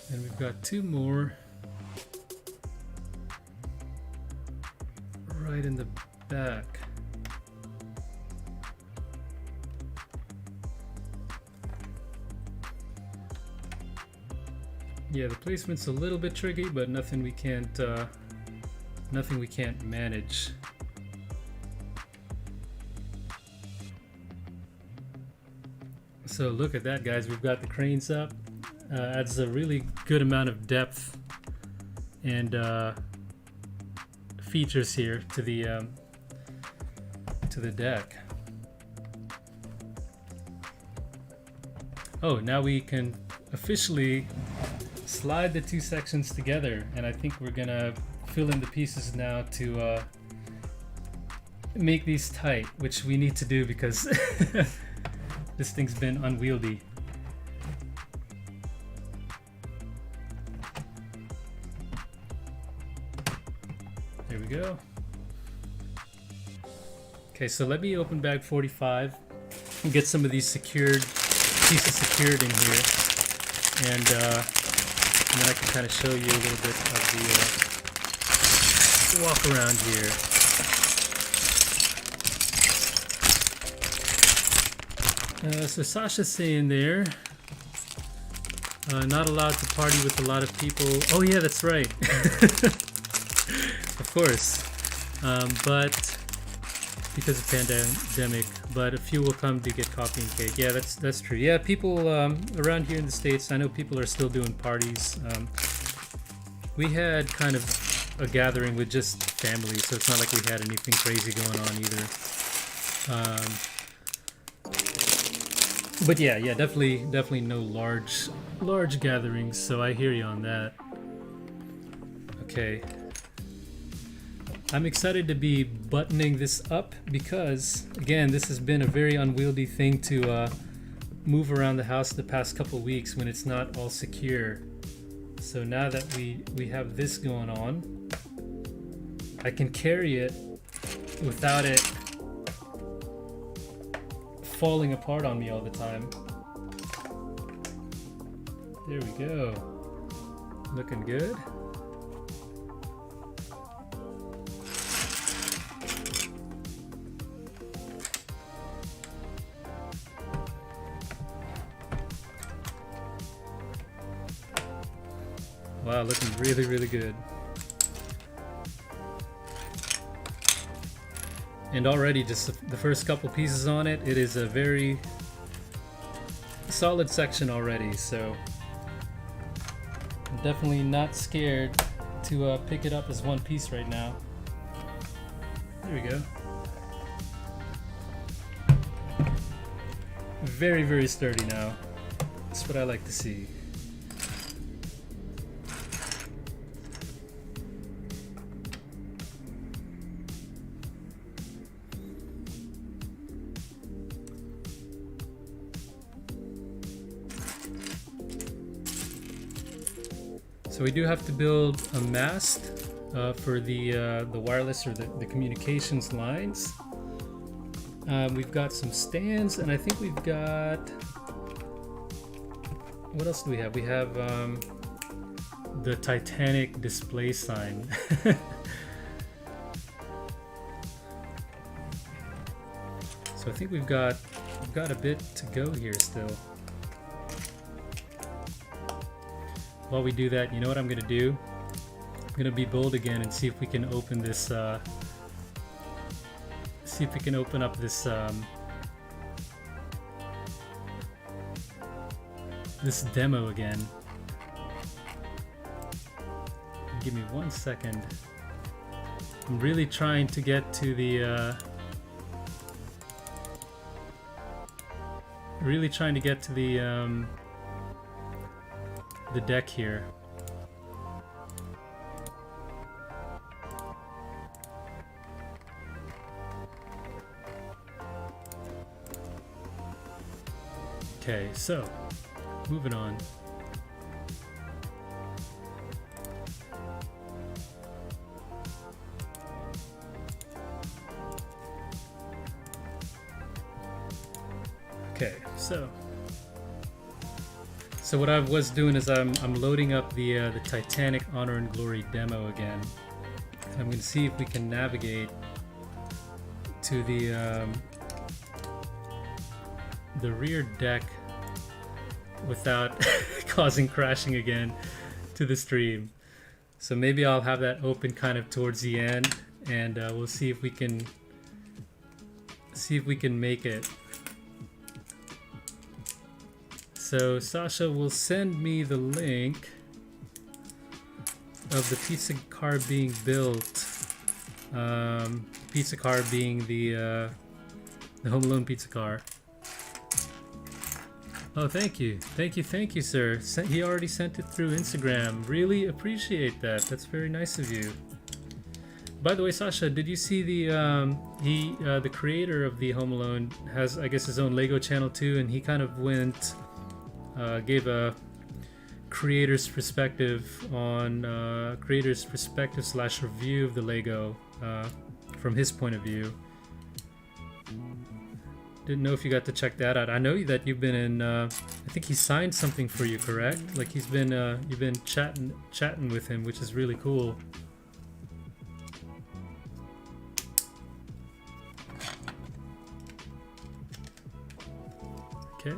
And we've got 2 more right in the back. Yeah, the placement's a little bit tricky, but nothing we can't manage. So look at that, guys. We've got the cranes up. Adds a really good amount of depth and features here to the deck. Oh, now we can officially slide the two sections together, and I think we're gonna fill in the pieces now to make these tight, which we need to do because this thing's been unwieldy. There we go. Okay, so let me open bag 45 and get some of these pieces secured in here, and then I can kind of show you a little bit of the walk around here. So Sasha's saying there, not allowed to party with a lot of people. Oh yeah, that's right. Of course. But because of pandemic, but a few will come to get coffee and cake. Yeah, that's true. Yeah, people around here in the States, I know people are still doing parties. We had kind of a gathering with just family, so it's not like we had anything crazy going on either. But yeah, definitely no large gatherings. So I hear you on that. Okay. I'm excited to be buttoning this up because, again, this has been a very unwieldy thing to move around the house the past couple weeks when it's not all secure. So now that we have this going on, I can carry it without it falling apart on me all the time. There we go. Looking good. Wow, looking really good. And already just the first couple pieces on it, it is a very solid section already, so I'm definitely not scared to pick it up as one piece right now. There we go. Very sturdy now. That's what I like to see. So we do have to build a mast for the wireless or the communications lines. We've got some stands, and I think we've got, what else do we have? We have the Titanic display sign. So I think we've got a bit to go here still. While we do that, you know what I'm gonna do? I'm gonna be bold again and see if we can open this. See if we can open up this this demo again. Give me 1 second. I'm really trying to get to the the deck here. Okay, so moving on. Okay, so what I was doing is I'm loading up the Titanic Honor and Glory demo again. And I'm going to see if we can navigate to the rear deck without causing crashing again. to the stream. So maybe I'll have that open kind of towards the end, and we'll see if we can make it. So Sasha will send me the link of the pizza car being built. Pizza car being the Home Alone pizza car. Oh, thank you, sir. He already sent it through Instagram. Really appreciate that. That's very nice of you. By the way, Sasha, did you see the creator of the Home Alone has, I guess, his own Lego channel too, and he kind of gave a creator's perspective on / review of the Lego from his point of view. Didn't know if you got to check that out. I know that you've been in. I think he signed something for you, correct? Like you've been chatting with him, which is really cool. Okay.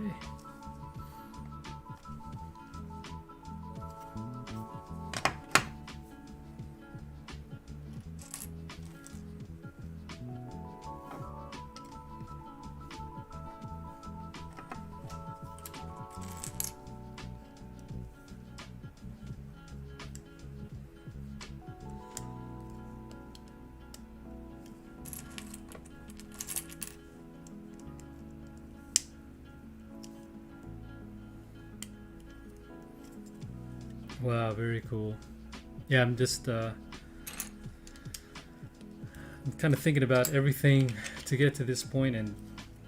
Wow, very cool. Yeah, I'm just I'm kind of thinking about everything to get to this point, and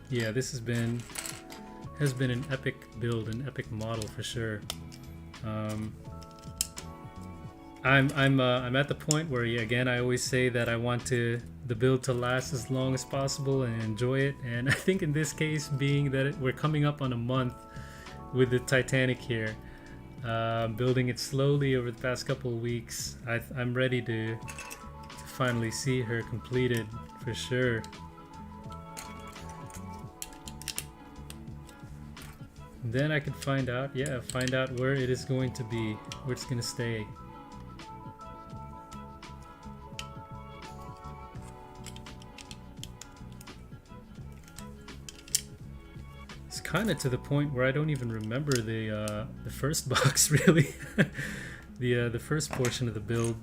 yeah, this has been an epic build, an epic model for sure. I'm at the point where, yeah, again, I always say that I want the build to last as long as possible and enjoy it, and I think in this case, being that we're coming up on a month with the Titanic here. Building it slowly over the past couple of weeks, I'm ready to finally see her completed for sure. And then I can find out where it is going to be, where it's going to stay. Kind of to the point where I don't even remember the first box really, the first portion of the build.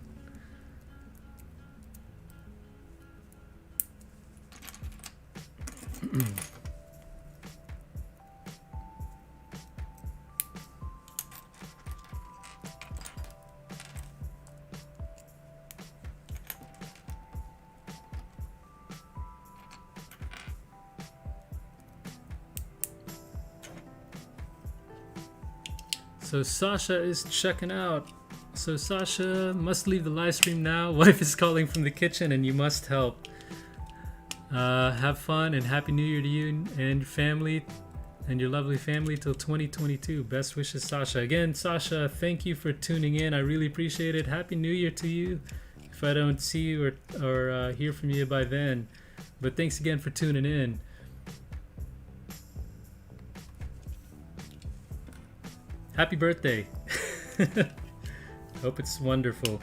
So Sasha is checking out. So Sasha must leave the live stream now. Wife is calling from the kitchen and you must help. Have fun and Happy New Year to you and your family and your lovely family till 2022. Best wishes, Sasha. Again, Sasha, thank you for tuning in. I really appreciate it. Happy New Year to you if I don't see you or hear from you by then. But thanks again for tuning in. Happy birthday. Hope it's wonderful.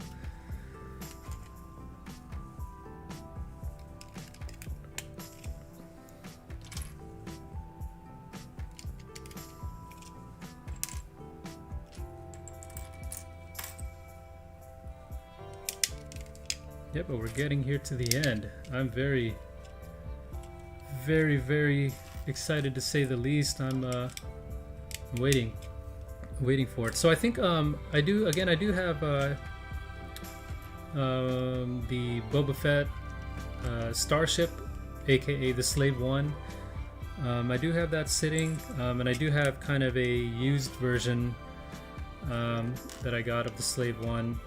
Yep, but we're getting here to the end. I'm very, very, very excited to say the least. I'm waiting for it. So I think I do have the Boba Fett starship, aka the Slave One. I do have that sitting, and I do have kind of a used version that I got of the Slave One.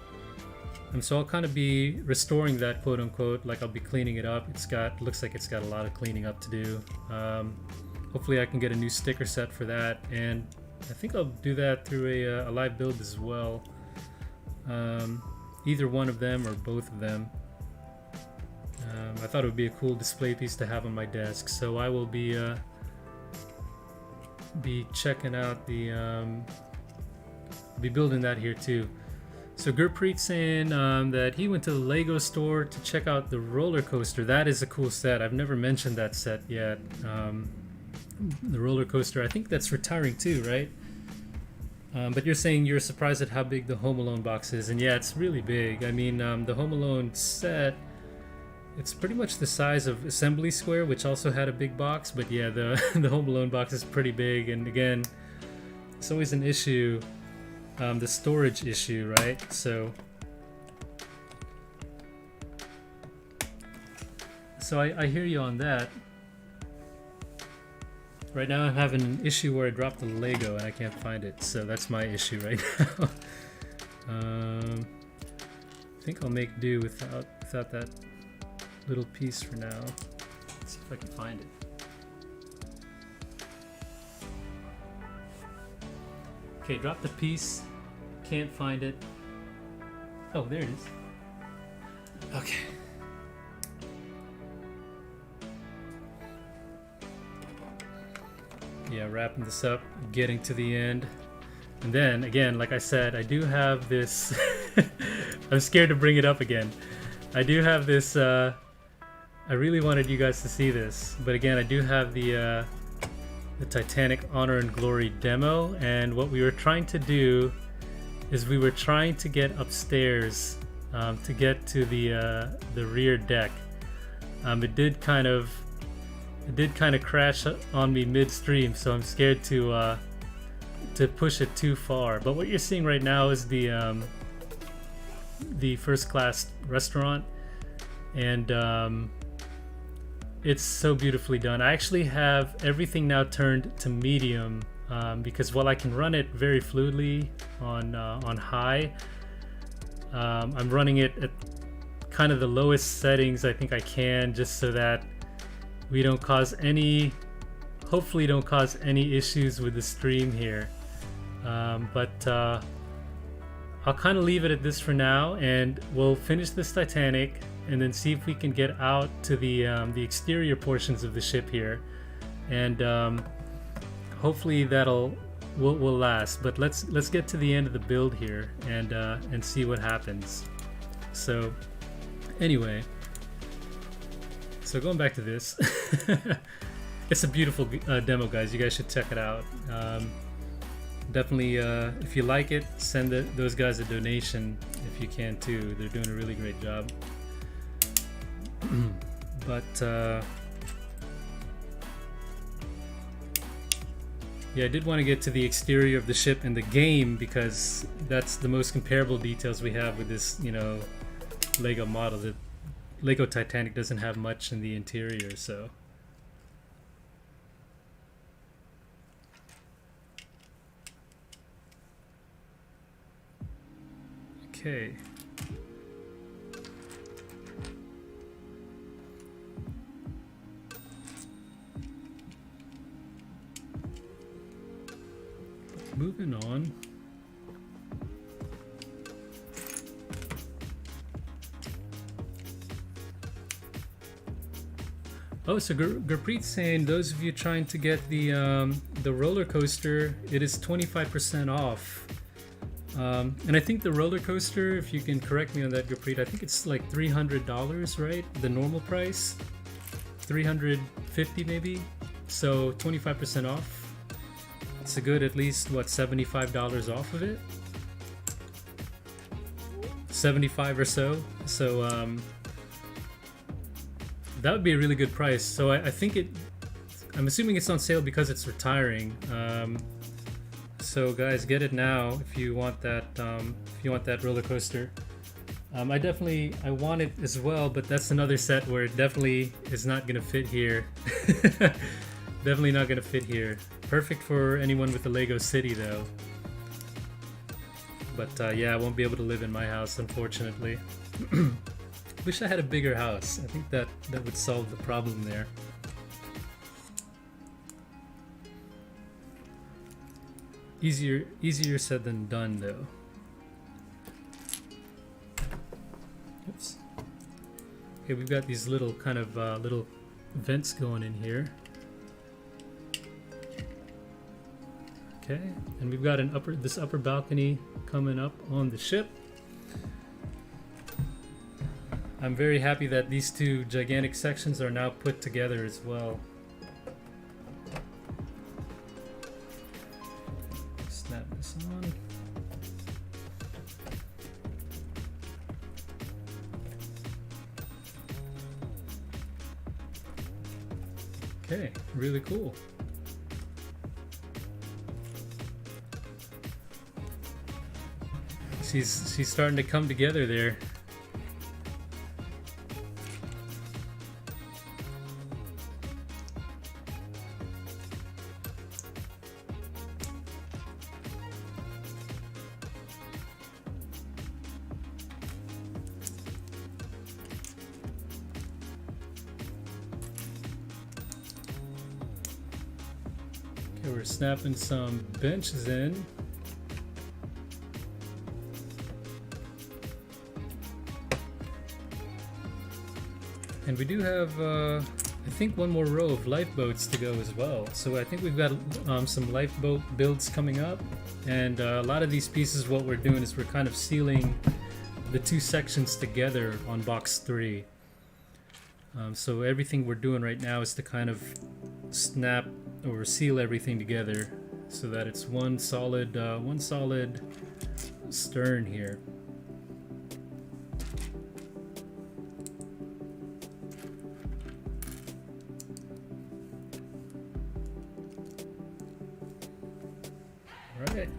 And so I'll kind of be restoring that, quote unquote, like I'll be cleaning it up. Looks like it's got a lot of cleaning up to do. Hopefully I can get a new sticker set for that, and I think I'll do that through a live build as well. Either one of them or both of them. I thought it would be a cool display piece to have on my desk, so I will be checking out the be building that here too. So Gurpreet saying that he went to the Lego store to check out the roller coaster. That is a cool set. I've never mentioned that set yet. The roller coaster, I think that's retiring too, right? But you're saying you're surprised at how big the Home Alone box is, and yeah, it's really big. I mean, the Home Alone set, it's pretty much the size of Assembly Square, which also had a big box, but yeah, the Home Alone box is pretty big, and again, it's always an issue. The storage issue, right? So I hear you on that. Right now I'm having an issue where I dropped the Lego and I can't find it, so that's my issue right now. I think I'll make do without that little piece for now. Let's see if I can find it. Okay, drop the piece. Can't find it. Oh, there it is. Okay. Yeah, wrapping this up, getting to the end. And then, again, like I said, I do have this... I'm scared to bring it up again. I do have this... I really wanted you guys to see this. But again, I do have the Titanic Honor and Glory demo, and what we were trying to do is we were trying to get upstairs to get to the rear deck. It did kind of crash on me midstream, so I'm scared to push it too far. But what you're seeing right now is the first class restaurant, and it's so beautifully done. I actually have everything now turned to medium because while I can run it very fluidly on high, I'm running it at kind of the lowest settings I think I can, just so that we don't cause any, hopefully don't cause any issues with the stream here. But I'll kind of leave it at this for now, and we'll finish this Titanic and then see if we can get out to the exterior portions of the ship here, and hopefully that'll will last. But let's get to the end of the build here and see what happens. So anyway, so going back to this, it's a beautiful demo, guys. You guys should check it out. Definitely, if you like it, send those guys a donation if you can too. They're doing a really great job. But yeah, I did want to get to the exterior of the ship in the game because that's the most comparable details we have with this, you know, Lego model. The Lego Titanic doesn't have much in the interior, so. Okay. Moving on. Oh, so Gurpreet's saying those of you trying to get the roller coaster, it is 25% off. And I think the roller coaster, if you can correct me on that, Gurpreet, I think it's like $300, right? The normal price, $350 maybe. So 25% off. It's a good, at least what, $75 off of it, 75 or so. So that would be a really good price. So I think I'm assuming it's on sale because it's retiring. So guys, get it now if you want that. If you want that roller coaster, I want it as well. But that's another set where it definitely is not gonna fit here. Definitely not gonna fit here. Perfect for anyone with a Lego City though. But yeah, I won't be able to live in my house, unfortunately. Wish I had a bigger house. I think that would solve the problem there. Easier said than done though. Oops. Okay, we've got these little kind of little vents going in here. Okay, and we've got this upper balcony coming up on the ship. I'm very happy that these two gigantic sections are now put together as well. Snap this on. Okay, really cool. She's starting to come together there. Okay, we're snapping some benches in. And we do have, I think, one more row of lifeboats to go as well. So I think we've got some lifeboat builds coming up. And a lot of these pieces, what we're doing is we're kind of sealing the two sections together on box 3. So everything we're doing right now is to kind of snap or seal everything together so that it's one solid stern here. Alright,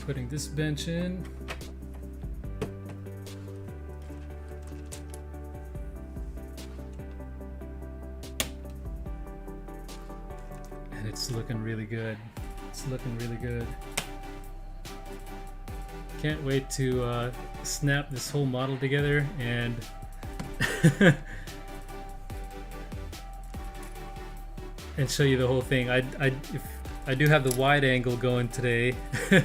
putting this bench in. And it's looking really good. It's looking really good. Can't wait to snap this whole model together and and show you the whole thing. I do have the wide angle going today. You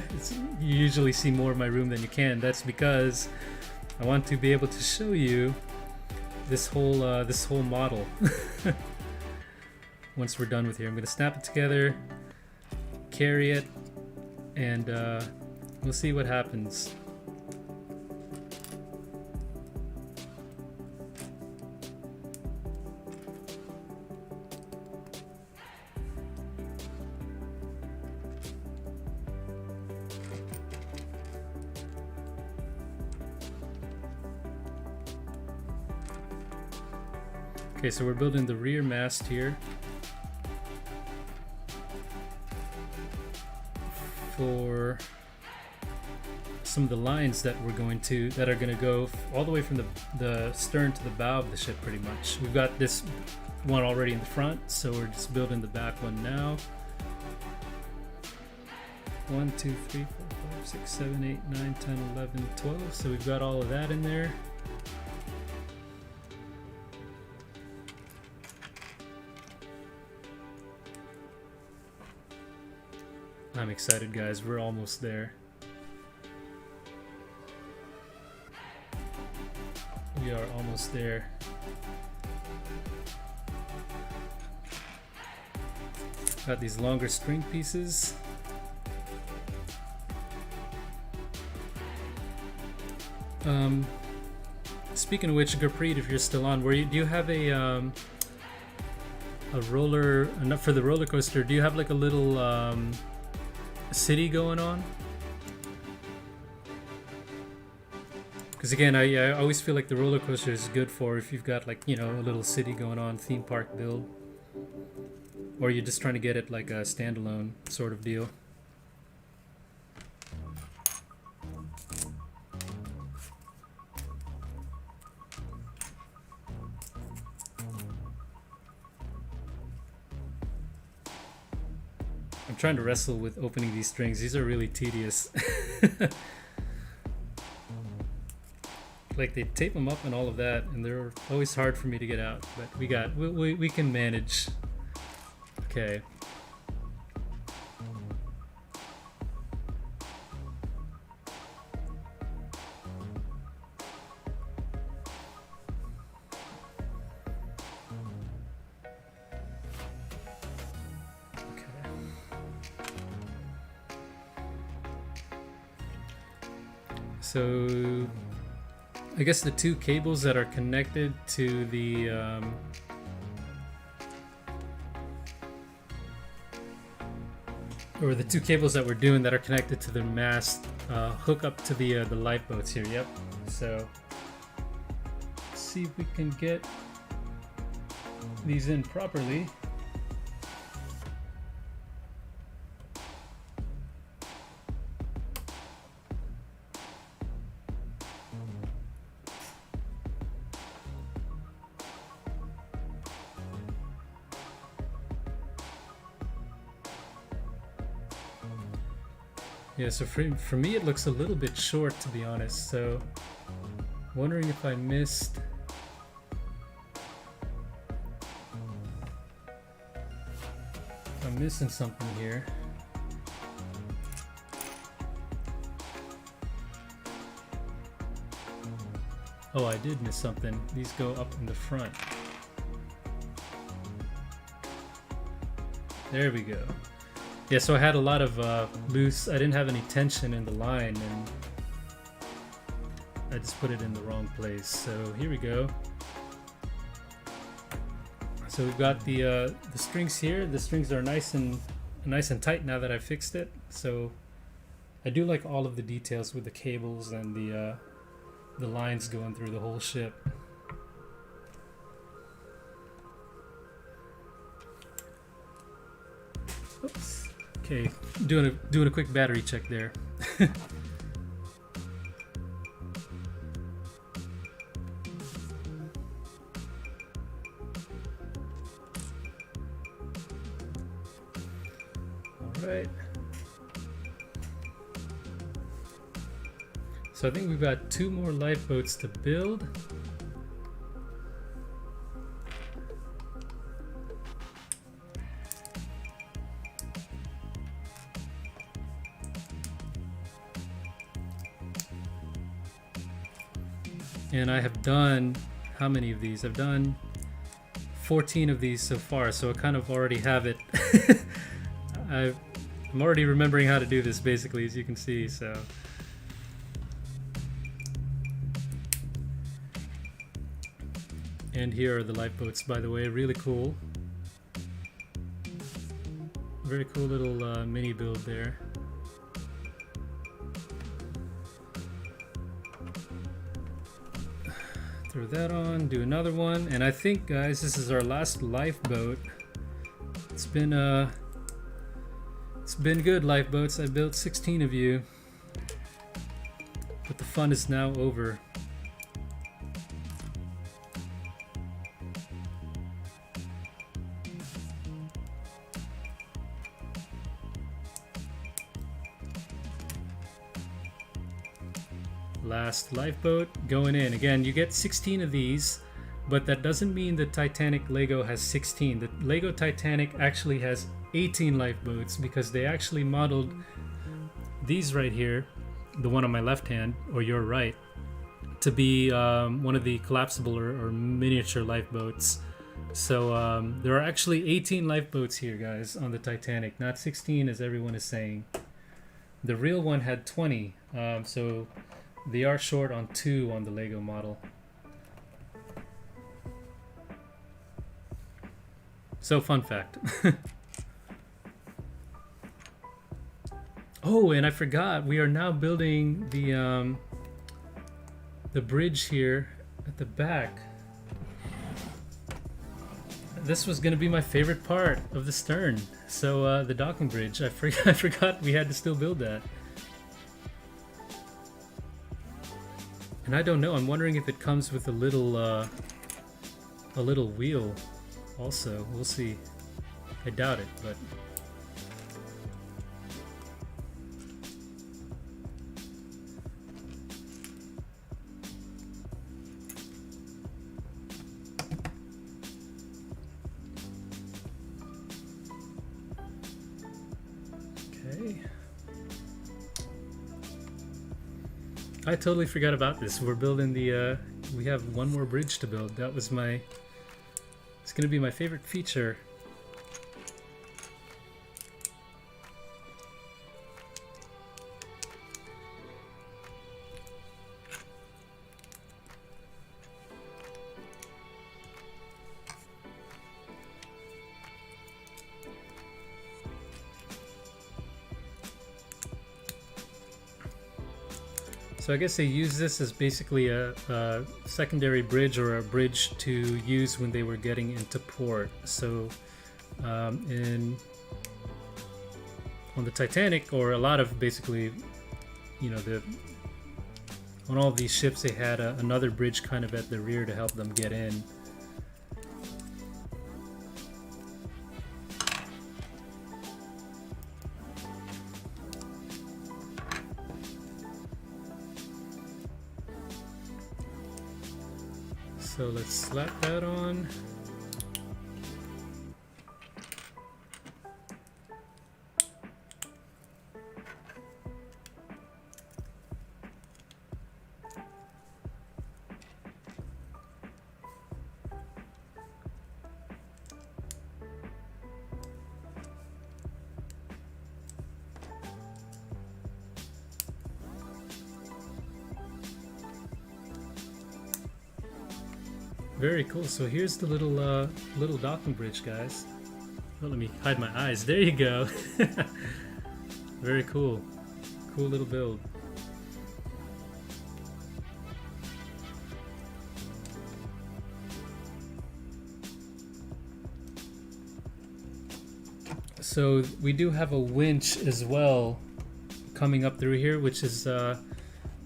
usually see more of my room than you can. That's because I want to be able to show you this whole model. Once we're done with here, I'm going to snap it together, carry it, and we'll see what happens. Okay, so we're building the rear mast here for some of the lines that are going to go all the way from the stern to the bow of the ship pretty much. We've got this one already in the front, so we're just building the back one now. 1, 2, 3, 4, 5, 6, 7, 8, 9, 10, 11, 12. So we've got all of that in there. I'm excited, guys. We're almost there. We are almost there. Got these longer string pieces. Speaking of which, Gurpreet, if you're still on, do you have a roller, enough for the roller coaster? Do you have like a little city going on? Because again, I always feel like the roller coaster is good for if you've got, like, you know, a little city going on, theme park build, or you're just trying to get it like a standalone sort of deal. I'm trying to wrestle with opening these strings. These are really tedious. Like, they tape them up and all of that, and they're always hard for me to get out. But we can manage. Okay. So I guess the two cables that are connected to the or the two cables that we're doing that are connected to the mast hook up to the lifeboats here. Yep. So let's see if we can get these in properly. Yeah, so for me it looks a little bit short, to be honest, so wondering if I missed if I'm missing something here. Oh, I did miss something. These go up in the front. There we go. Yeah, so I had a lot of loose, I didn't have any tension in the line, and I just put it in the wrong place. So here we go. So we've got the strings here. The strings are nice and tight now that I fixed it. So I do like all of the details with the cables and the lines going through the whole ship. Oops. Okay, doing a quick battery check there. All right. So I think we've got 2 more lifeboats to build. And I have done, how many of these? I've done 14 of these so far, so I kind of already have it. I'm already remembering how to do this, basically, as you can see, so. And here are the lifeboats, by the way, really cool. Very cool little mini build there. Throw that on, do another one, and I think, guys, this is our last lifeboat. It's been good, lifeboats. I built 16 of you, but the fun is now over. Last lifeboat going in. Again, you get 16 of these, but that doesn't mean the Titanic Lego has 16. The Lego Titanic actually has 18 lifeboats because they actually modeled these right here, the one on my left hand or your right, to be one of the collapsible or miniature lifeboats. So there are actually 18 lifeboats here, guys, on the Titanic, not 16 as everyone is saying. The real one had 20, so they are short on 2 on the Lego model. So, fun fact. Oh, and I forgot, we are now building the bridge here at the back. This was going to be my favorite part of the stern. So the docking bridge, I forgot we had to still build that. And I don't know, I'm wondering if it comes with a little wheel also. We'll see. I doubt it, but okay. I totally forgot about this. We're building the, we have one more bridge to build. That was it's gonna be my favorite feature. So I guess they use this as basically a secondary bridge, or a bridge to use when they were getting into port. So on the Titanic, or a lot of basically, you know, on all of these ships, they had another bridge kind of at the rear to help them get in. So let's slap that on. Very cool. So here's the little docking bridge, guys. Oh, let me hide my eyes. There you go. Very cool. Cool little build. So we do have a winch as well coming up through here, which is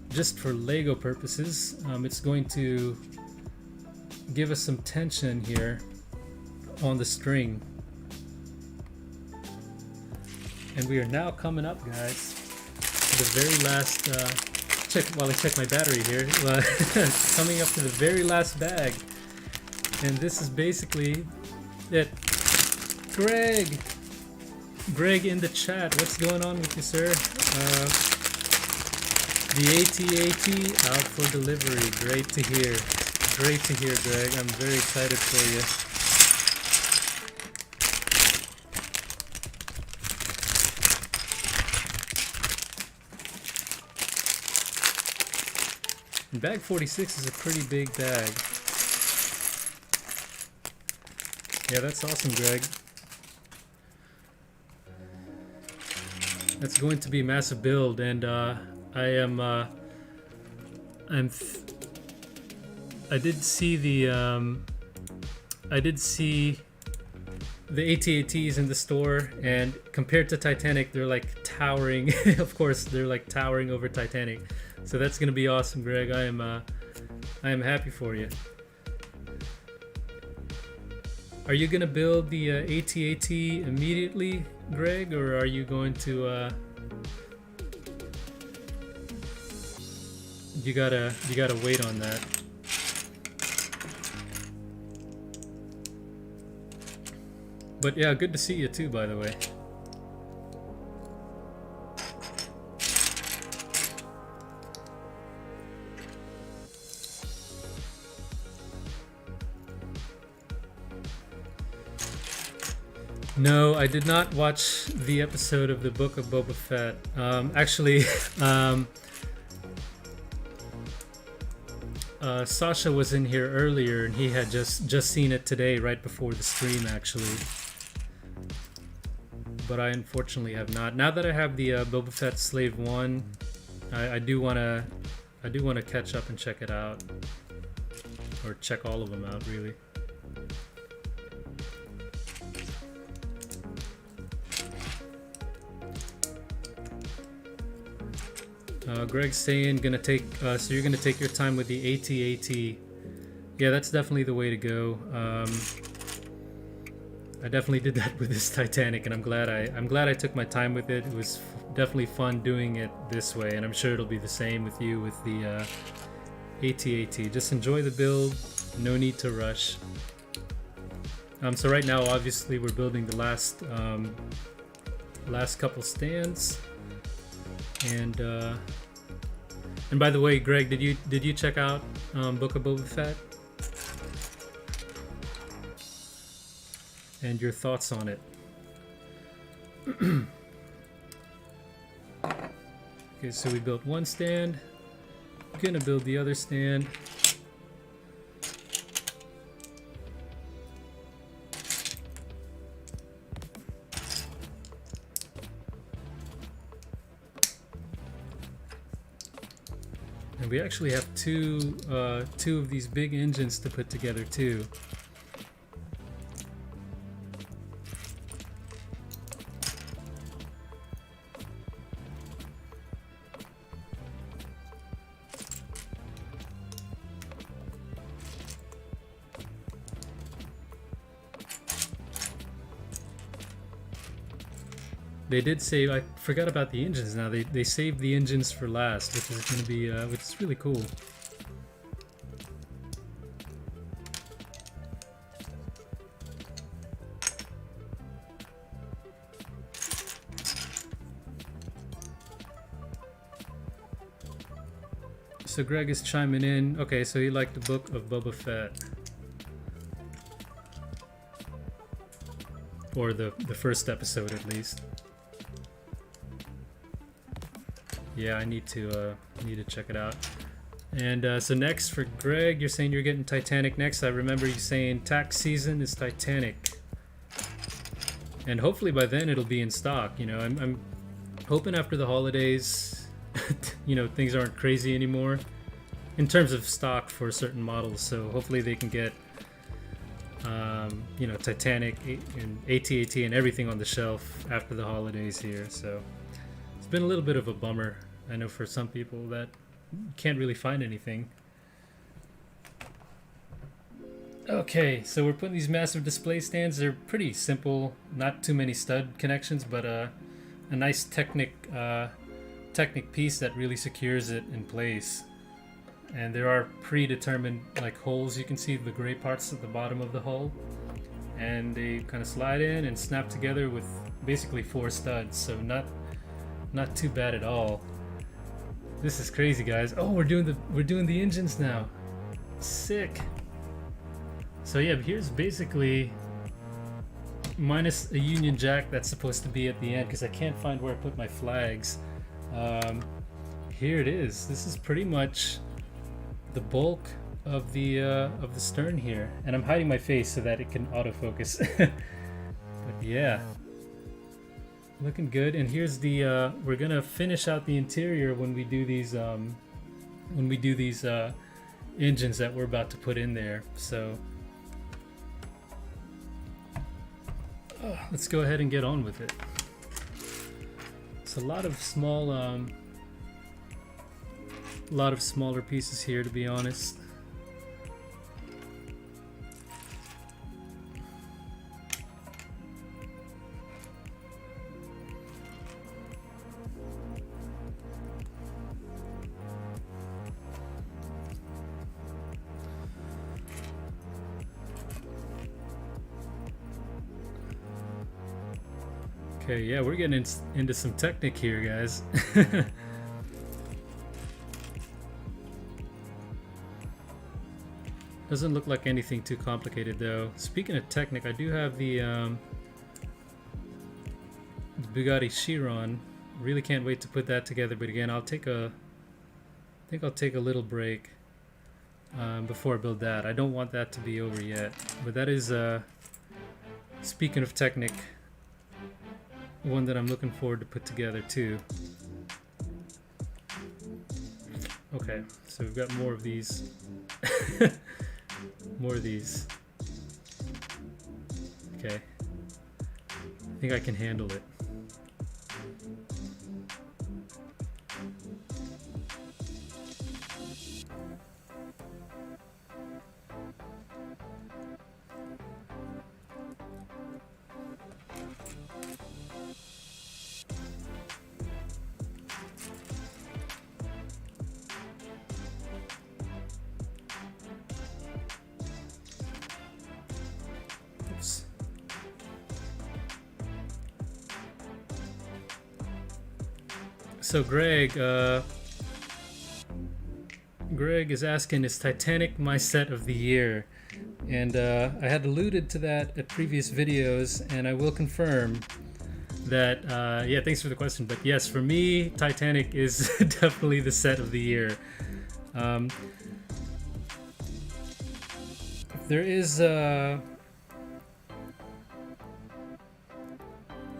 just for LEGO purposes. It's going to give us some tension here on the string. And we are now coming up, guys, to the very last while I check my battery here. Coming up to the very last bag. And this is basically it. Greg in the chat, what's going on with you, sir? The AT-AT out for delivery. Great to hear. Great to hear, Greg. I'm very excited for you. And bag 46 is a pretty big bag. Yeah, that's awesome, Greg. That's going to be a massive build, and I did see the AT-ATs in the store, and compared to Titanic, they're like towering. Of course, they're like towering over Titanic. So that's gonna be awesome, Greg. I am happy for you. Are you gonna build the AT-AT immediately, Greg, or are you going to? You gotta wait on that. But yeah, good to see you too, by the way. No, I did not watch the episode of the Book of Boba Fett. Actually, Sasha was in here earlier, and he had just seen it today, right before the stream, actually. But I unfortunately have not. Now that I have the Boba Fett Slave 1, I do wanna catch up and check it out, or check all of them out, really. Greg's saying so you're gonna take your time with the AT-AT. Yeah, that's definitely the way to go. I definitely did that with this Titanic, and I'm glad I took my time with it. It was definitely fun doing it this way, and I'm sure it'll be the same with you with the AT-AT. Just enjoy the build. No need to rush. So right now, obviously, we're building the last couple stands. And by the way, Greg, did you check out Book of Boba Fett? And your thoughts on it? Okay, so we built one stand. Gonna build the other stand. we actually have two of these big engines to put together too. They did save, I forgot about the engines now, they saved the engines for last, which is going to be, which is really cool. So Greg is chiming in, okay, so he liked the Book of Boba Fett. Or the first episode at least. Yeah, I need to check it out. And so next for Greg, you're saying you're getting Titanic next. I remember you saying tax season is Titanic, and hopefully by then it'll be in stock. You know, I'm hoping after the holidays, you know, things aren't crazy anymore in terms of stock for certain models. So hopefully they can get, you know, Titanic and AT-AT and everything on the shelf after the holidays here. So it's been a little bit of a bummer, I know, for some people that can't really find anything. Okay, so we're putting these massive display stands. They're pretty simple, not too many stud connections, but a nice Technic piece that really secures it in place. And there are predetermined like holes. You can see the gray parts at the bottom of the hull, and they kind of slide in and snap together with basically 4 studs. So not too bad at all. This is crazy, guys. Oh, we're doing the engines now. Sick. So yeah, here's basically minus a Union Jack that's supposed to be at the end because I can't find where I put my flags. Here it is. This is pretty much the bulk of the stern here, and I'm hiding my face so that it can autofocus. But yeah, looking good. And here's the we're gonna finish out the interior when we do these engines that we're about to put in there. So let's go ahead and get on with it. It's a lot of smaller pieces here, to be honest. Okay, yeah, we're getting into some Technic here, guys. Doesn't look like anything too complicated though. Speaking of Technic, I do have the Bugatti Chiron. Really can't wait to put that together, but again, I think I'll take a little break before I build that. I don't want that to be over yet. But that is, speaking of Technic, one that I'm looking forward to put together too. Okay, so we've got more of these. More of these. Okay, I think I can handle it. So Greg is asking, is Titanic my set of the year? And I had alluded to that at previous videos, and I will confirm that, yeah, thanks for the question, but yes, for me, Titanic is definitely the set of the year. If there is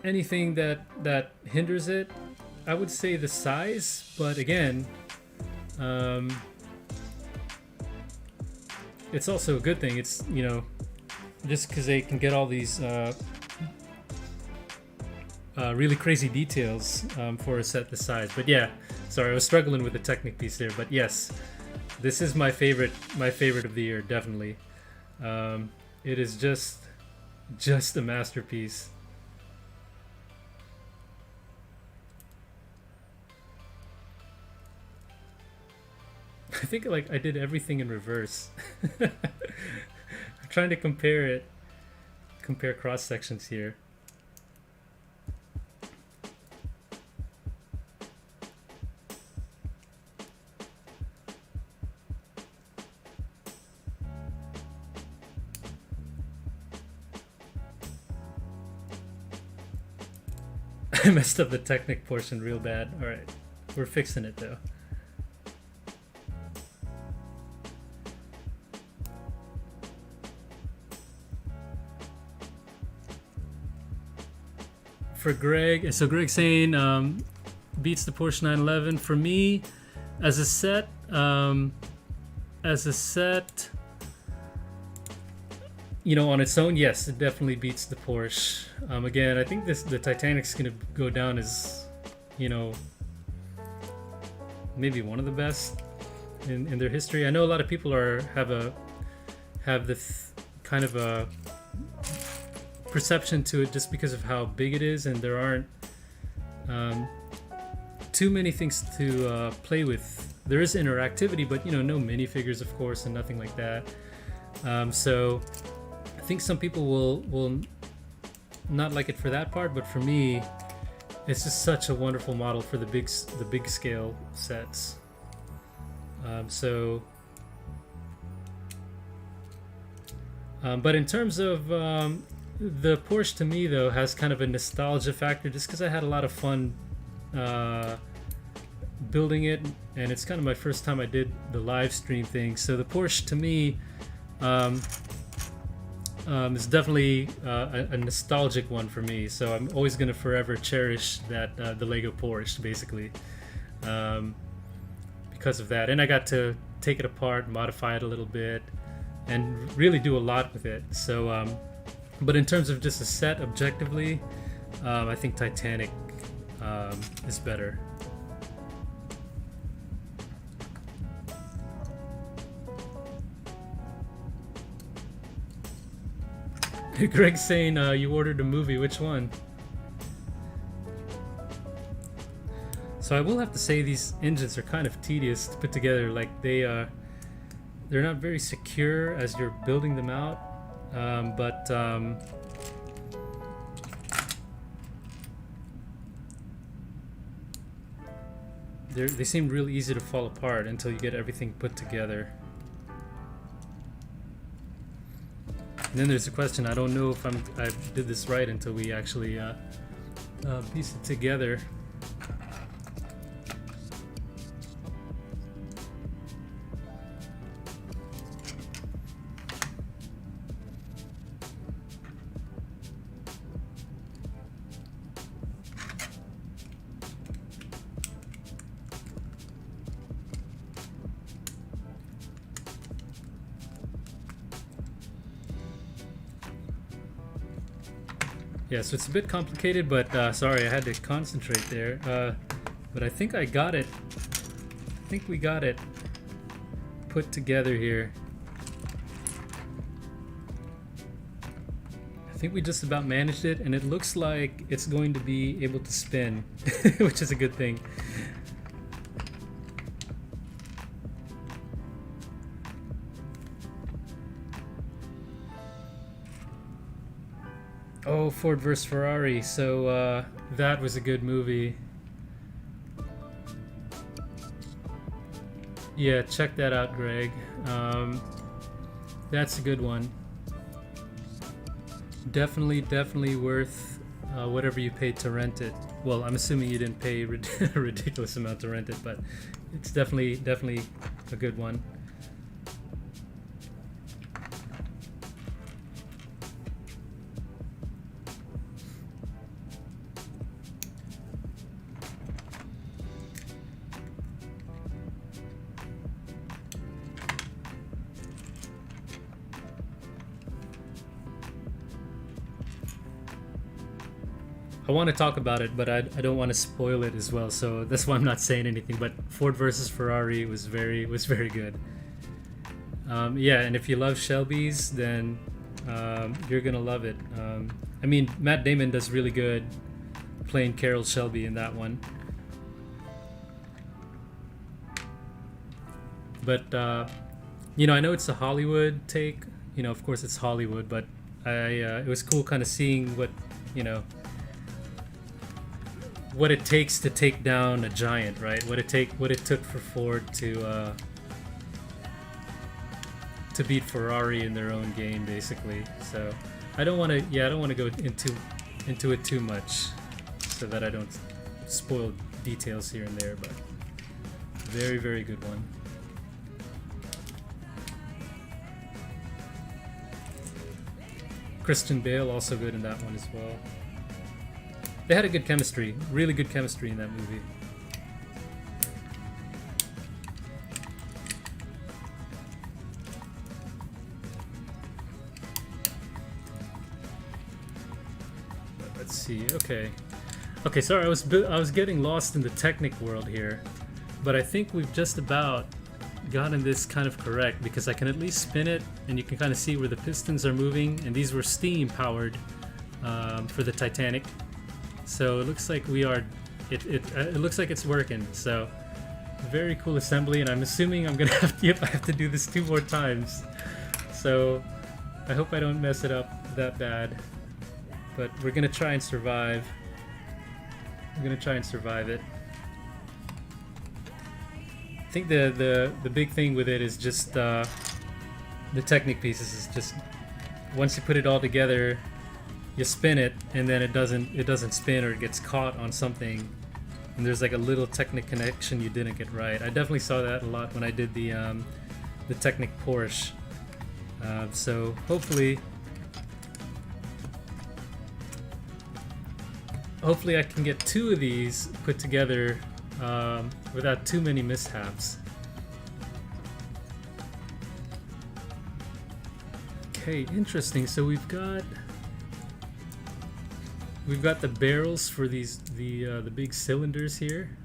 anything that hinders it, I would say the size, but again, It's also a good thing. It's, you know, just because they can get all these really crazy details for a set this size. But yeah, sorry, I was struggling with the Technic piece there. But yes, this is my favorite of the year, definitely. It is just a masterpiece. I think like I did everything in reverse. I'm trying to compare cross sections here. I messed up the Technic portion real bad. All right, we're fixing it though. For Greg, so Greg's saying beats the Porsche 911. For me, as a set, you know, on its own, yes, it definitely beats the Porsche. Again, I think the Titanic's gonna go down as, you know, maybe one of the best in their history. I know a lot of people have this kind of a perception to it just because of how big it is, and there aren't too many things to play with. There is interactivity, but you know, no minifigures, of course, and nothing like that. So I think some people will not like it for that part, but for me, it's just such a wonderful model for the big scale sets. But in terms of the Porsche, to me though, has kind of a nostalgia factor just because I had a lot of fun building it, and it's kind of my first time I did the live stream thing. So the Porsche to me is definitely a nostalgic one for me. So I'm always going to forever cherish that the Lego Porsche, basically, because of that. And I got to take it apart, modify it a little bit, and really do a lot with it. So but in terms of just a set objectively, I think Titanic is better. Greg's saying you ordered a movie. Which one? So I will have to say these engines are kind of tedious to put together. Like they're not very secure as you're building them out. But they seem really easy to fall apart until you get everything put together. And then there's a question, I don't know if I did this right until we actually piece it together. Yeah, so it's a bit complicated, but sorry, I had to concentrate there. But I think I got it. I think we got it put together here. I think we just about managed it, and it looks like it's going to be able to spin, which is a good thing. Oh, Ford vs. Ferrari. So that was a good movie. Yeah, check that out, Greg. That's a good one. Definitely worth whatever you paid to rent it. Well, I'm assuming you didn't pay a ridiculous amount to rent it, but it's definitely a good one. I want to talk about it, but I don't want to spoil it as well, so that's why I'm not saying anything. But Ford versus Ferrari was very good. Yeah, and if you love Shelbys, then you're gonna love it. I mean, Matt Damon does really good playing Carroll Shelby in that one. But you know, I know it's a Hollywood take. You know, of course it's Hollywood, but it was cool kind of seeing what, you know, what it takes to take down a giant, right? What it took for Ford to beat Ferrari in their own game, basically. So I don't want to go into it too much, so that I don't spoil details here and there. But very good one. Christian Bale also good in that one as well. They had a good chemistry, really good chemistry in that movie. Let's see. Okay, sorry, I was getting lost in the Technic world here, but I think we've just about gotten this kind of correct, because I can at least spin it and you can kind of see where the pistons are moving, and these were steam powered for the Titanic. So it looks like it looks like it's working. So very cool assembly, and I'm assuming I'm gonna have to do this 2 more times. So I hope I don't mess it up that bad, but we're gonna try and survive. We're gonna try and survive it. I think the big thing with it is just the Technic pieces is just once you put it all together, you spin it and then it doesn't spin, or it gets caught on something, and there's like a little Technic connection you didn't get right. I definitely saw that a lot when I did the Technic Porsche. So hopefully I can get 2 of these put together without too many mishaps. Okay, interesting. So we've got the barrels for the big cylinders here,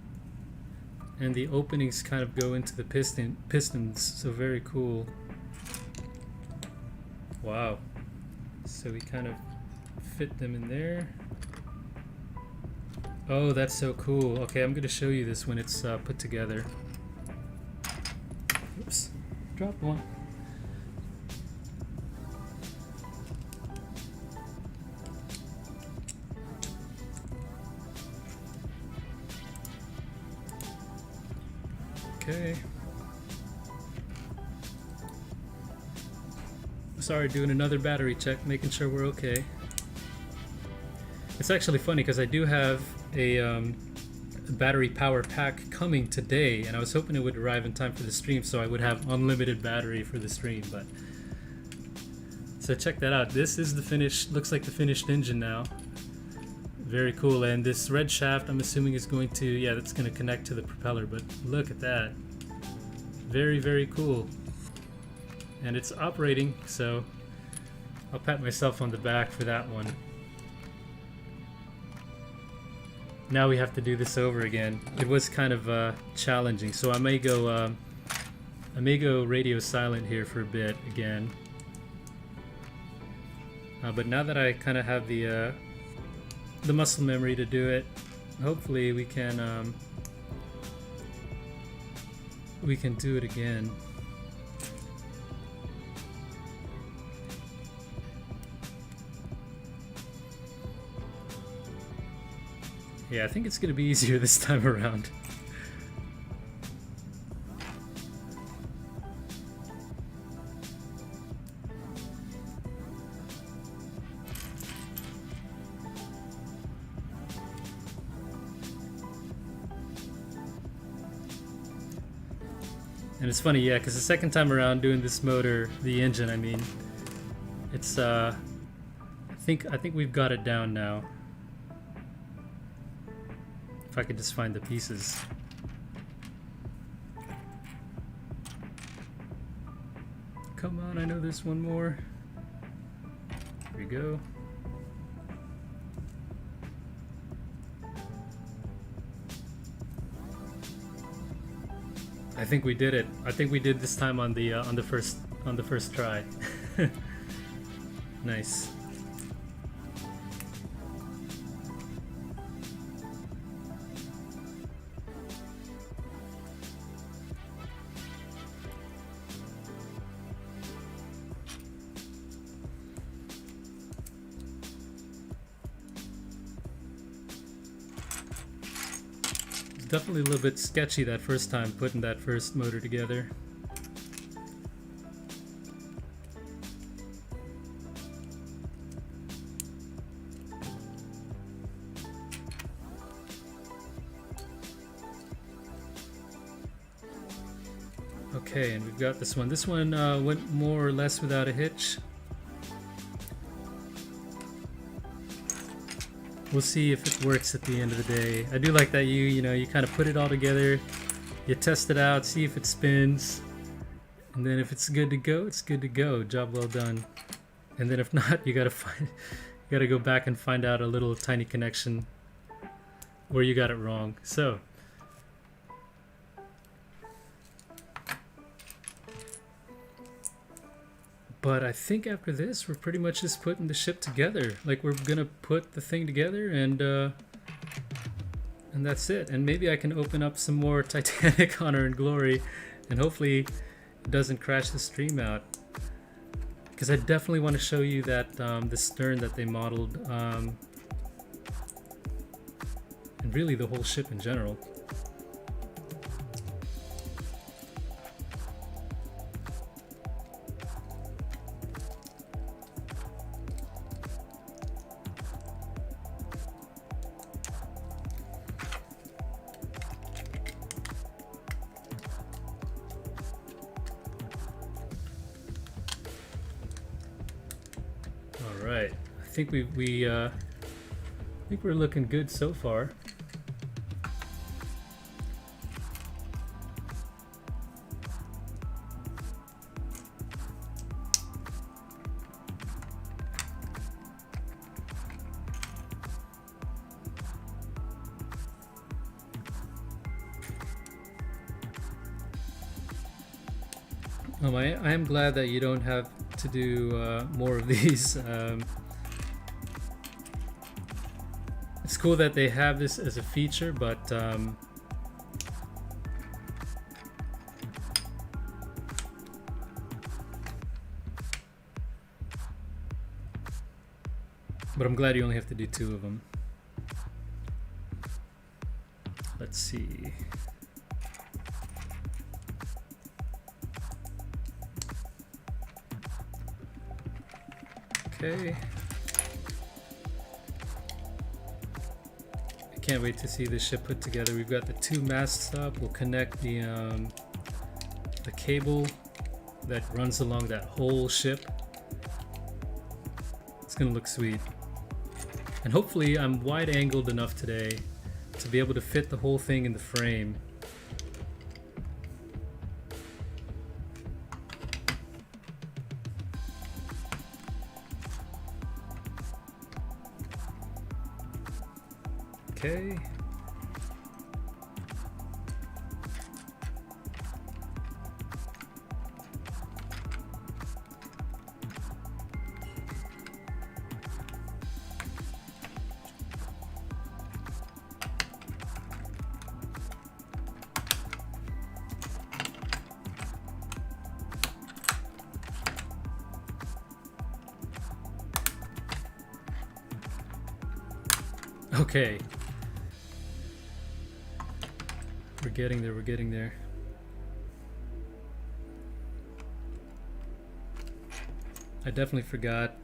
and the openings kind of go into the pistons. So very cool. Wow. So we kind of fit them in there. Oh, that's so cool. Okay, I'm gonna show you this when it's put together. Oops, dropped one. Okay. Sorry, doing another battery check, making sure we're okay. It's actually funny because I do have a battery power pack coming today, and I was hoping it would arrive in time for the stream so I would have unlimited battery for the stream. But so check that out. This is the finished, looks like the finished engine now. Very cool. And this red shaft, I'm assuming is going to, yeah, that's going to connect to the propeller. But look at that. Very cool. And it's operating, so I'll pat myself on the back for that one. Now we have to do this over again. It was kind of challenging, so I may go radio silent here for a bit again. But now that I kind of have the muscle memory to do it, hopefully we can do it again. Yeah, I think it's going to be easier this time around. And it's funny, yeah, because the second time around doing this motor, the engine, I mean, it's I think we've got it down now. If I could just find the pieces. Come on, I know there's one more. Here we go. I think we did it. I think we did this time on the first try. Nice. Definitely a little bit sketchy that first time putting that first motor together. Okay, and we've got this one. This one went more or less without a hitch. We'll see if it works at the end of the day. I do like that you know, you kind of put it all together, you test it out, see if it spins, and then if it's good to go, it's good to go. Job well done. And then if not, you gotta go back and find out a little tiny connection where you got it wrong. So but I think after this, we're pretty much just putting the ship together. Like, we're gonna put the thing together, and that's it. And maybe I can open up some more Titanic Honor and Glory, and hopefully it doesn't crash the stream out. Because I definitely want to show you that the stern that they modeled, and really the whole ship in general. Right, I think I think we're looking good so far. I am glad that you don't have to do more of these. It's cool that they have this as a feature, but I'm glad you only have to do 2 of them. Let's see. Okay. I can't wait to see this ship put together. We've got the 2 masts up. We'll connect the cable that runs along that whole ship. It's gonna look sweet. And hopefully I'm wide angled enough today to be able to fit the whole thing in the frame. Okay. Okay. We're getting there, we're getting there. I definitely forgot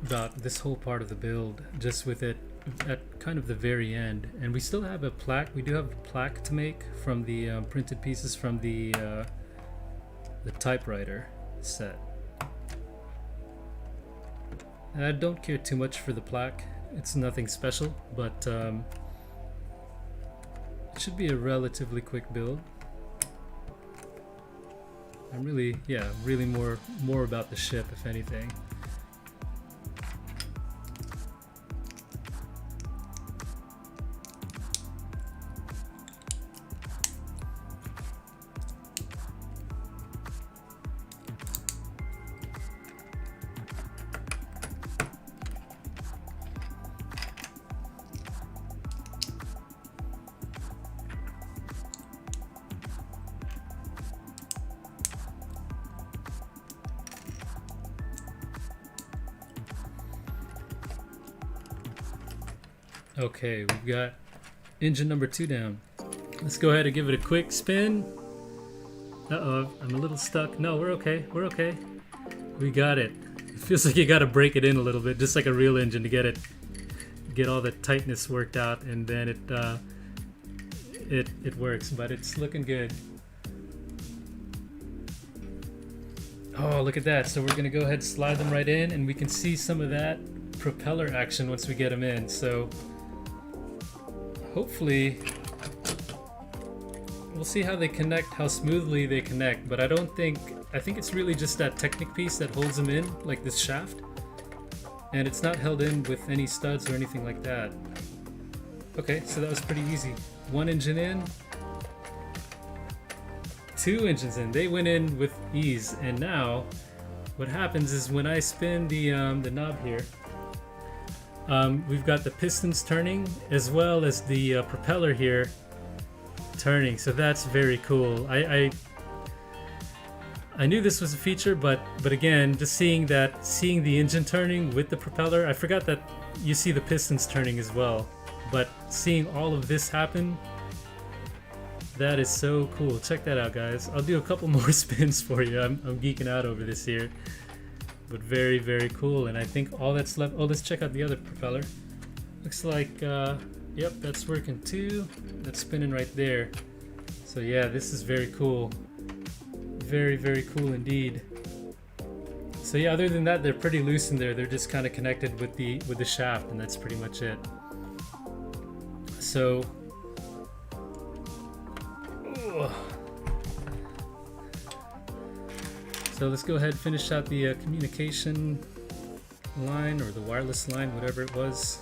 about this whole part of the build, just with it at kind of the very end. And we still have a plaque, we do have a plaque to make from the printed pieces from the typewriter set. And I don't care too much for the plaque, it's nothing special, but it should be a relatively quick build. I'm really, yeah, really more about the ship, if anything. Okay, we've got engine number 2 down. Let's go ahead and give it a quick spin. Uh-oh, I'm a little stuck. No, we're okay, we're okay. We got it. It feels like you gotta break it in a little bit, just like a real engine to get all the tightness worked out, and then it works, but it's looking good. Oh, look at that. So we're gonna go ahead and slide them right in, and we can see some of that propeller action once we get them in. So hopefully we'll see how they connect, how smoothly they connect, but I think it's really just that Technic piece that holds them in, like this shaft, and it's not held in with any studs or anything like that. Okay, so that was pretty easy. One engine in, 2 engines in. They went in with ease, and now what happens is when I spin the knob here, we've got the pistons turning as well as the propeller here turning, so that's very cool. I knew this was a feature, but again, just seeing the engine turning with the propeller, I forgot that you see the pistons turning as well. But seeing all of this happen, that is so cool. Check that out, guys. I'll do a couple more spins for you. I'm geeking out over this here, but very, very cool. And I think all that's left. Oh, let's check out the other propeller. Looks like, yep, that's working too. That's spinning right there. So yeah, this is very cool. Very, very cool indeed. So yeah, other than that, they're pretty loose in there. They're just kind of connected with the shaft, and that's pretty much it. So, let's go ahead and finish out the communication line, or the wireless line, whatever it was.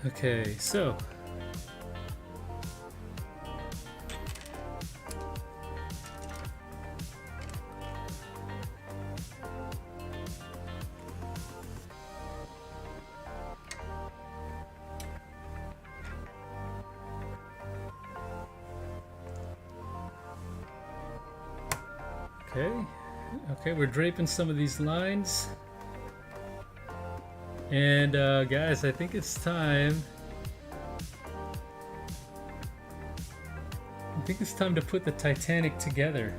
Okay, so okay, we're draping some of these lines. And guys, I think it's time. To put the Titanic together.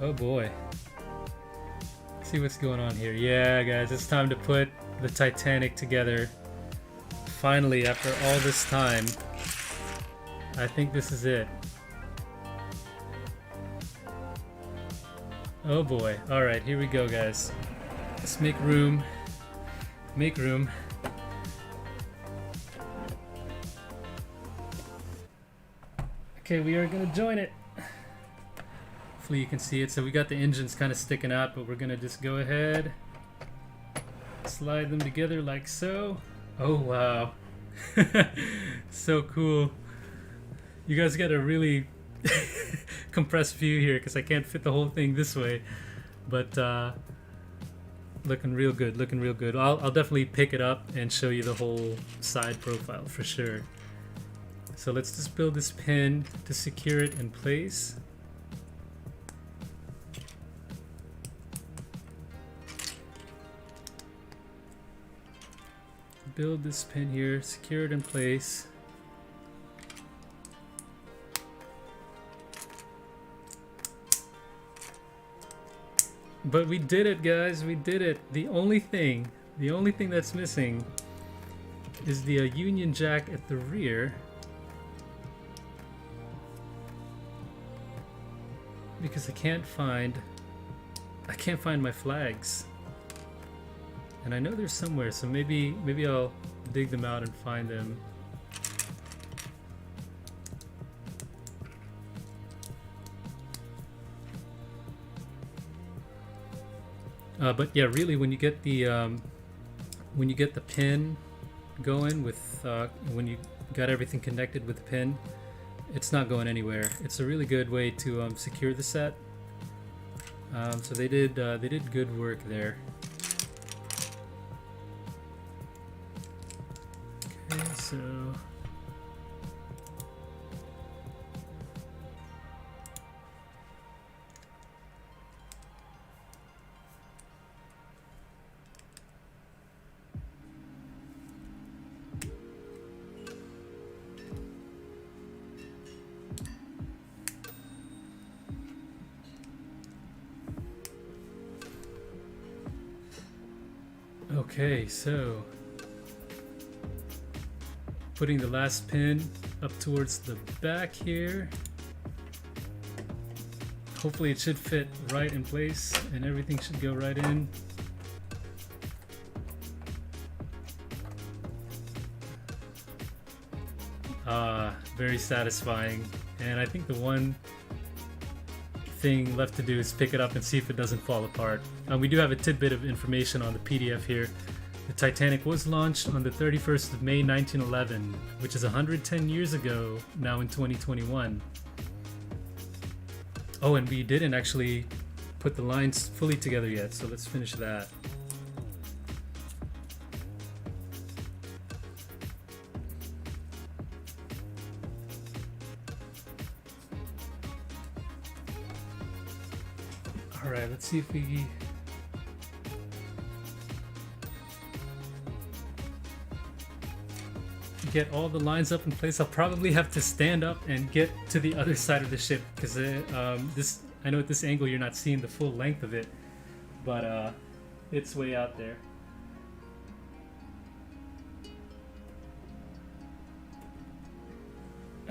Oh boy. Let's see what's going on here. Yeah, guys, it's time to put the Titanic together. Finally, after all this time, I think this is it. Oh boy. All right, here we go, guys. Let's make room. Make room. Okay, we are gonna join it. Hopefully you can see it. So we got the engines kind of sticking out, but we're gonna just go ahead, slide them together like so. Oh wow. So cool. You guys got a really compressed view here because I can't fit the whole thing this way, but looking real good, looking real good. I'll definitely pick it up and show you the whole side profile for sure. So let's just build this pin to secure it in place. Build this pin here, secure it in place. But we did it, guys, we did it. The only thing that's missing is the Union jack at the rear. Because I can't find my flags. And I know they're somewhere, so maybe I'll dig them out and find them. But yeah, really, when you get the pin going with when you got everything connected with the pin, it's not going anywhere. It's a really good way to secure the set. So they did good work there. Okay, so okay, so putting the last pin up towards the back here. Hopefully it should fit right in place and everything should go right in. Very satisfying. And I think the one thing left to do is pick it up and see if it doesn't fall apart. We do have a tidbit of information on the PDF here. The Titanic was launched on the 31st of May 1911, which is 110 years ago now in 2021. Oh, and we didn't actually put the lines fully together yet, so let's finish that. Alright, let's see if we get all the lines up in place. I'll probably have to stand up and get to the other side of the ship because I know at this angle you're not seeing the full length of it, but it's way out there.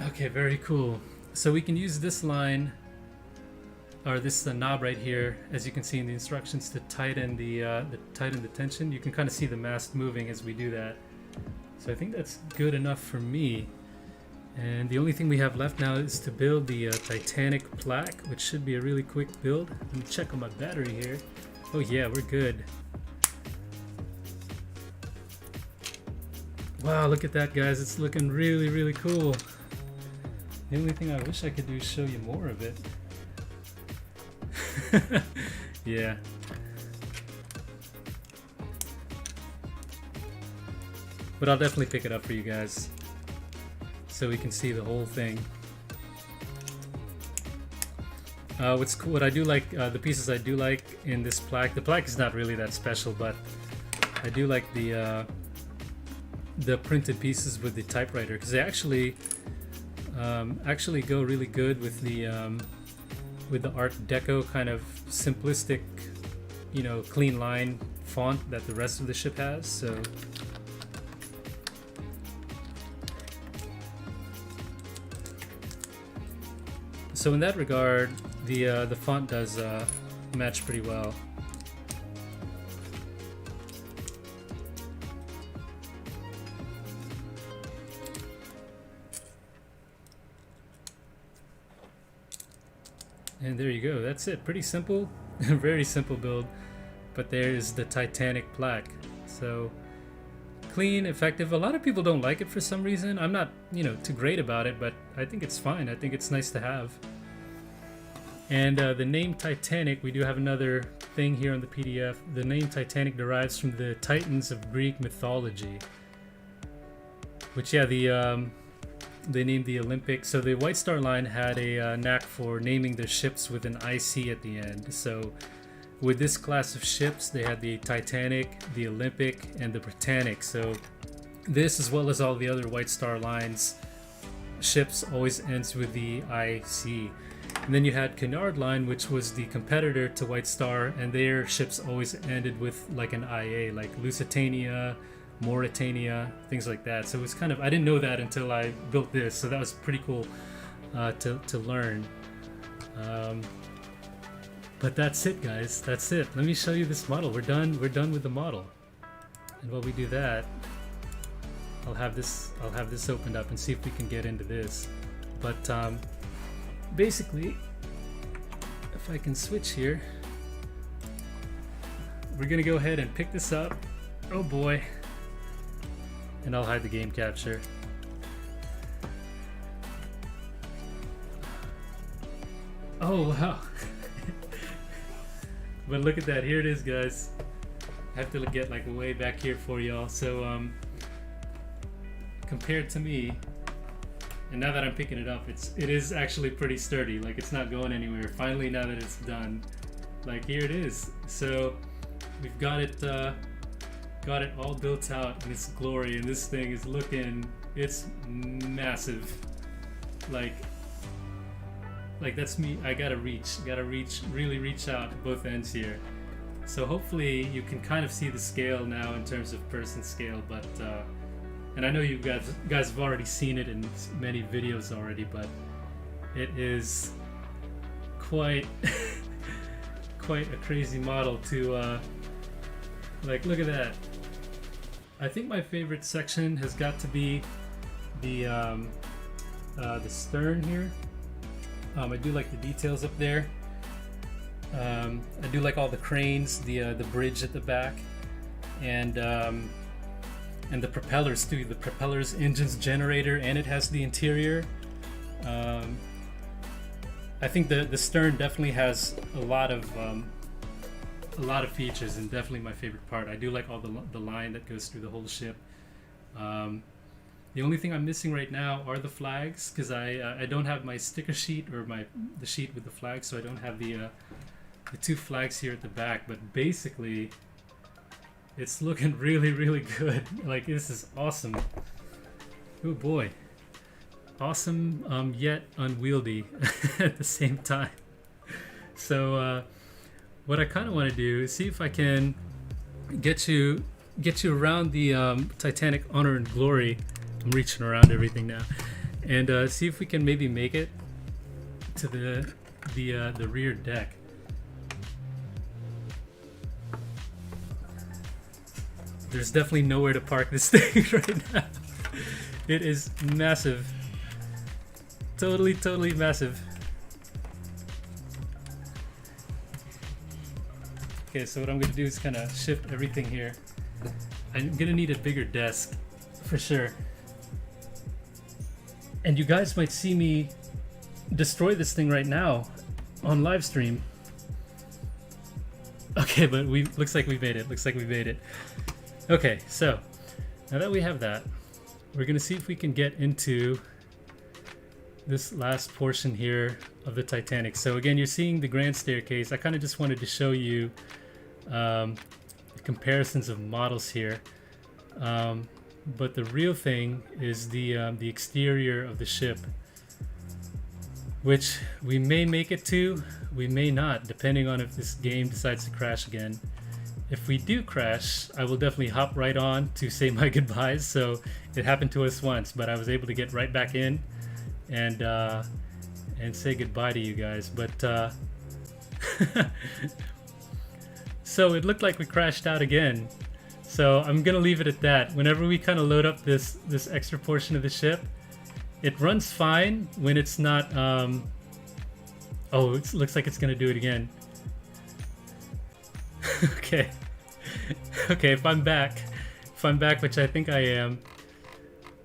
Okay, very cool. So we can use this line, or this knob right here, as you can see in the instructions, to tighten the tension. You can kind of see the mast moving as we do that. So I think that's good enough for me. And the only thing we have left now is to build the Titanic plaque, which should be a really quick build. Let me check on my battery here. Oh yeah, we're good. Wow, look at that, guys. It's looking really, really cool. The only thing I wish I could do is show you more of it. Yeah. But I'll definitely pick it up for you guys so we can see the whole thing. What's cool, what I do like, the pieces I do like in this plaque, the plaque is not really that special, but I do like the printed pieces with the typewriter, because they actually go really good with the Art Deco kind of simplistic, you know, clean line font that the rest of the ship has. So in that regard, the font does match pretty well. And there you go, that's it. Pretty simple, very simple build, but there's the Titanic plaque. So clean, effective. A lot of people don't like it for some reason. I'm not, you know, too great about it, but I think it's fine. I think it's nice to have. And the name Titanic, we do have another thing here on the PDF. The name Titanic derives from the Titans of Greek mythology, which, yeah, they named the Olympic. So the White Star Line had a knack for naming their ships with an IC at the end. So with this class of ships, they had the Titanic, the Olympic, and the Britannic. So this, as well as all the other White Star Lines ships, always ends with the IC. And then you had Cunard Line, which was the competitor to White Star, and their ships always ended with like an IA, like Lusitania, Mauritania, things like that. So it was kind of, I didn't know that until I built this, so that was pretty cool to learn. But that's it, guys. That's it. Let me show you this model. We're done with the model. And while we do that, I'll have this opened up and see if we can get into this. But basically, if I can switch here, we're gonna go ahead and pick this up. Oh boy. And I'll hide the game capture. Oh wow. But look at that, here it is, guys. I have to get like way back here for y'all. So compared to me, and now that I'm picking it up, it is actually pretty sturdy. Like, it's not going anywhere. Finally, now that it's done, like, here it is. So we've got it all built out in its glory, and this thing is looking, it's massive. Like that's me. I gotta really reach out to both ends here. So hopefully you can kind of see the scale now in terms of person scale, but and I know you guys have already seen it in many videos already, but it is quite quite a crazy model to like, look at that. I think my favorite section has got to be the stern here. I do like the details up there. I do like all the cranes, the bridge at the back, and the propellers too. The propellers, engines, generator, and it has the interior. I think the stern definitely has a lot of features, and definitely my favorite part. I do like all the line that goes through the whole ship. The only thing I'm missing right now are the flags, because I don't have my sticker sheet or the sheet with the flags, so I don't have the two flags here at the back. But basically, it's looking really good. Like, this is awesome. Oh boy, awesome, yet unwieldy at the same time. So what I kind of want to do is see if I can get you around the Titanic Honor and Glory. I'm reaching around everything now, and see if we can maybe make it to the rear deck. There's definitely nowhere to park this thing right now. It is massive, totally massive. Okay, so what I'm gonna do is kind of shift everything here. I'm gonna need a bigger desk for sure. And you guys might see me destroy this thing right now on live stream. Okay, but looks like we made it. Okay, so now that we have that, we're gonna see if we can get into this last portion here of the Titanic. So again, you're seeing the grand staircase. I kind of just wanted to show you the comparisons of models here. But the real thing is the exterior of the ship, which we may make it to, we may not, depending on if this game decides to crash again. If we do crash, I will definitely hop right on to say my goodbyes. So it happened to us once, but I was able to get right back in and say goodbye to you guys. But so it looked like we crashed out again. So I'm gonna leave it at that. Whenever we kind of load up this extra portion of the ship, it runs fine when it's not. Oh, it looks like it's gonna do it again. Okay. Okay, if I'm back, which I think I am.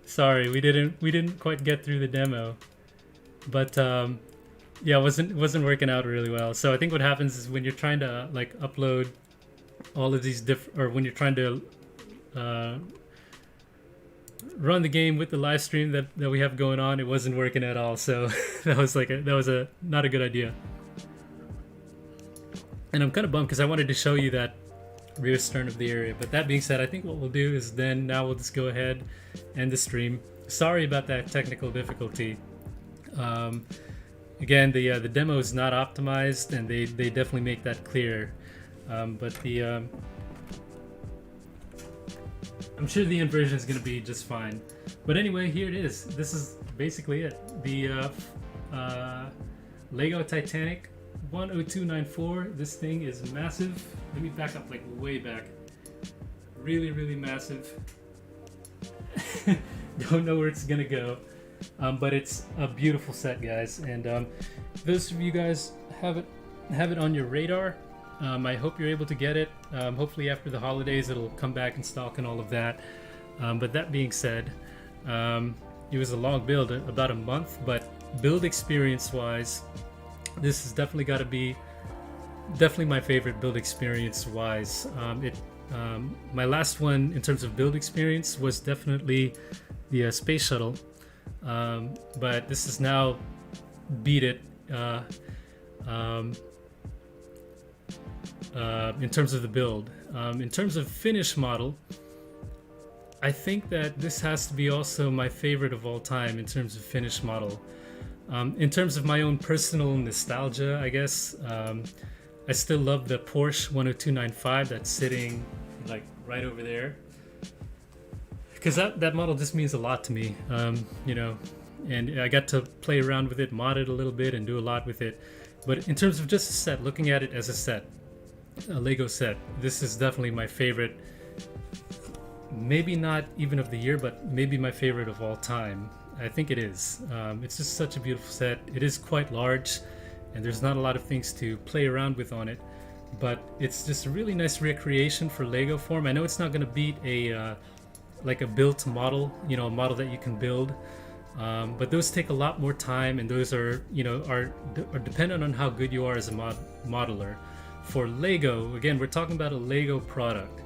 Sorry, we didn't quite get through the demo, but yeah, it wasn't working out really well. So I think what happens is when you're trying to like upload all of these or when you're trying to run the game with the live stream that we have going on, it wasn't working at all. So that was not a good idea. And I'm kind of bummed because I wanted to show you that rear stern of the area. But that being said, I think what we'll do is now we'll just go ahead and end the stream. Sorry about that technical difficulty. Again, the demo is not optimized, and they definitely make that clear. But I'm sure the end version is going to be just fine. But anyway, here it is. This is basically it. The LEGO Titanic 10294. This thing is massive. Let me back up like way back. Really massive. Don't know where it's gonna go, but it's a beautiful set, guys. And those of you guys have it on your radar. I hope you're able to get it. Hopefully after the holidays it'll come back in stock and all of that. But that being said, it was a long build, about a month, but build experience wise, this has definitely got to be definitely my favorite build experience wise. My last one in terms of build experience was definitely the space shuttle, but this is now beat it in terms of the build. In terms of finish model, I think that this has to be also my favorite of all time in terms of finish model. In terms of my own personal nostalgia, I guess, I still love the Porsche 10295 that's sitting like right over there, because that model just means a lot to me, you know, and I got to play around with it, mod it a little bit, and do a lot with it. But in terms of just a set, looking at it as a set, a Lego set, this is definitely my favorite. Maybe not even of the year, but maybe my favorite of all time. I think it is. It's just such a beautiful set. It is quite large, and there's not a lot of things to play around with on it, but it's just a really nice recreation for Lego form. I know it's not going to beat a like a built model, you know, a model that you can build, but those take a lot more time, and those are, you know, are dependent on how good you are as a modeler. For Lego, again, we're talking about a Lego product.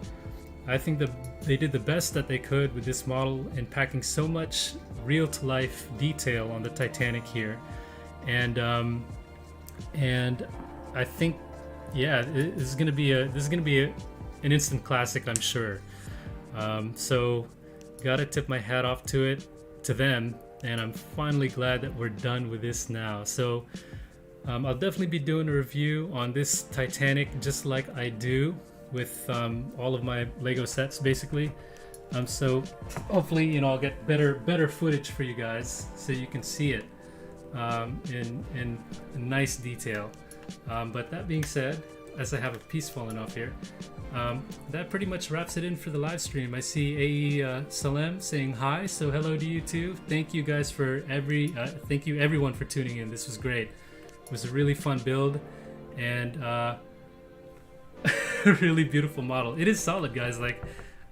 I think that they did the best that they could with this model in packing so much real-to-life detail on the Titanic here, and I think, yeah, this is gonna be an instant classic, I'm sure. So gotta tip my hat off to them, and I'm finally glad that we're done with this now. So I'll definitely be doing a review on this Titanic, just like I do with all of my Lego sets, basically. So hopefully, you know, I'll get better footage for you guys so you can see it in nice detail. But that being said, as I have a piece falling off here, that pretty much wraps it in for the live stream. I see AE Salem saying hi, so hello to you too. Thank you guys for thank you everyone for tuning in. This was great. It was a really fun build, and a really beautiful model. It is solid, guys. Like,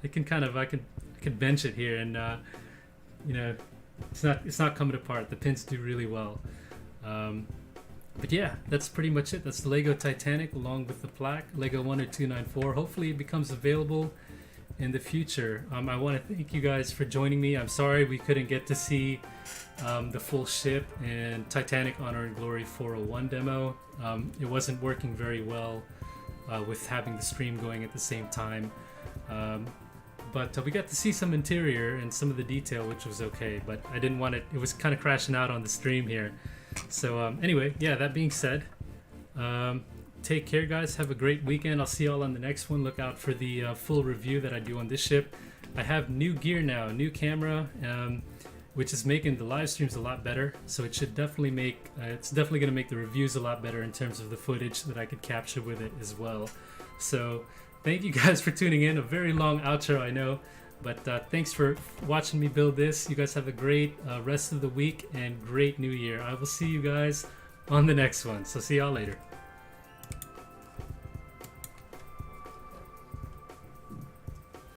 I could bench it here, and you know, it's not coming apart. The pins do really well. But yeah, that's pretty much it. That's the Lego Titanic along with the plaque, Lego 10294. Hopefully it becomes available in the future. I want to thank you guys for joining me. I'm sorry we couldn't get to see the full ship and Titanic Honor and Glory 401 demo. It wasn't working very well with having the stream going at the same time. But we got to see some interior and some of the detail, which was okay, but I didn't want it. It was kind of crashing out on the stream here. So anyway, yeah, that being said, take care, guys. Have a great weekend. I'll see y'all on the next one. Look out for the full review that I do on this ship. I have new gear now, new camera, which is making the live streams a lot better. So it should definitely make, it's definitely going to make the reviews a lot better in terms of the footage that I could capture with it as well. So thank you guys for tuning in. A very long outro, I know. But thanks for watching me build this. You guys have a great rest of the week and great new year. I will see you guys on the next one. So see y'all later.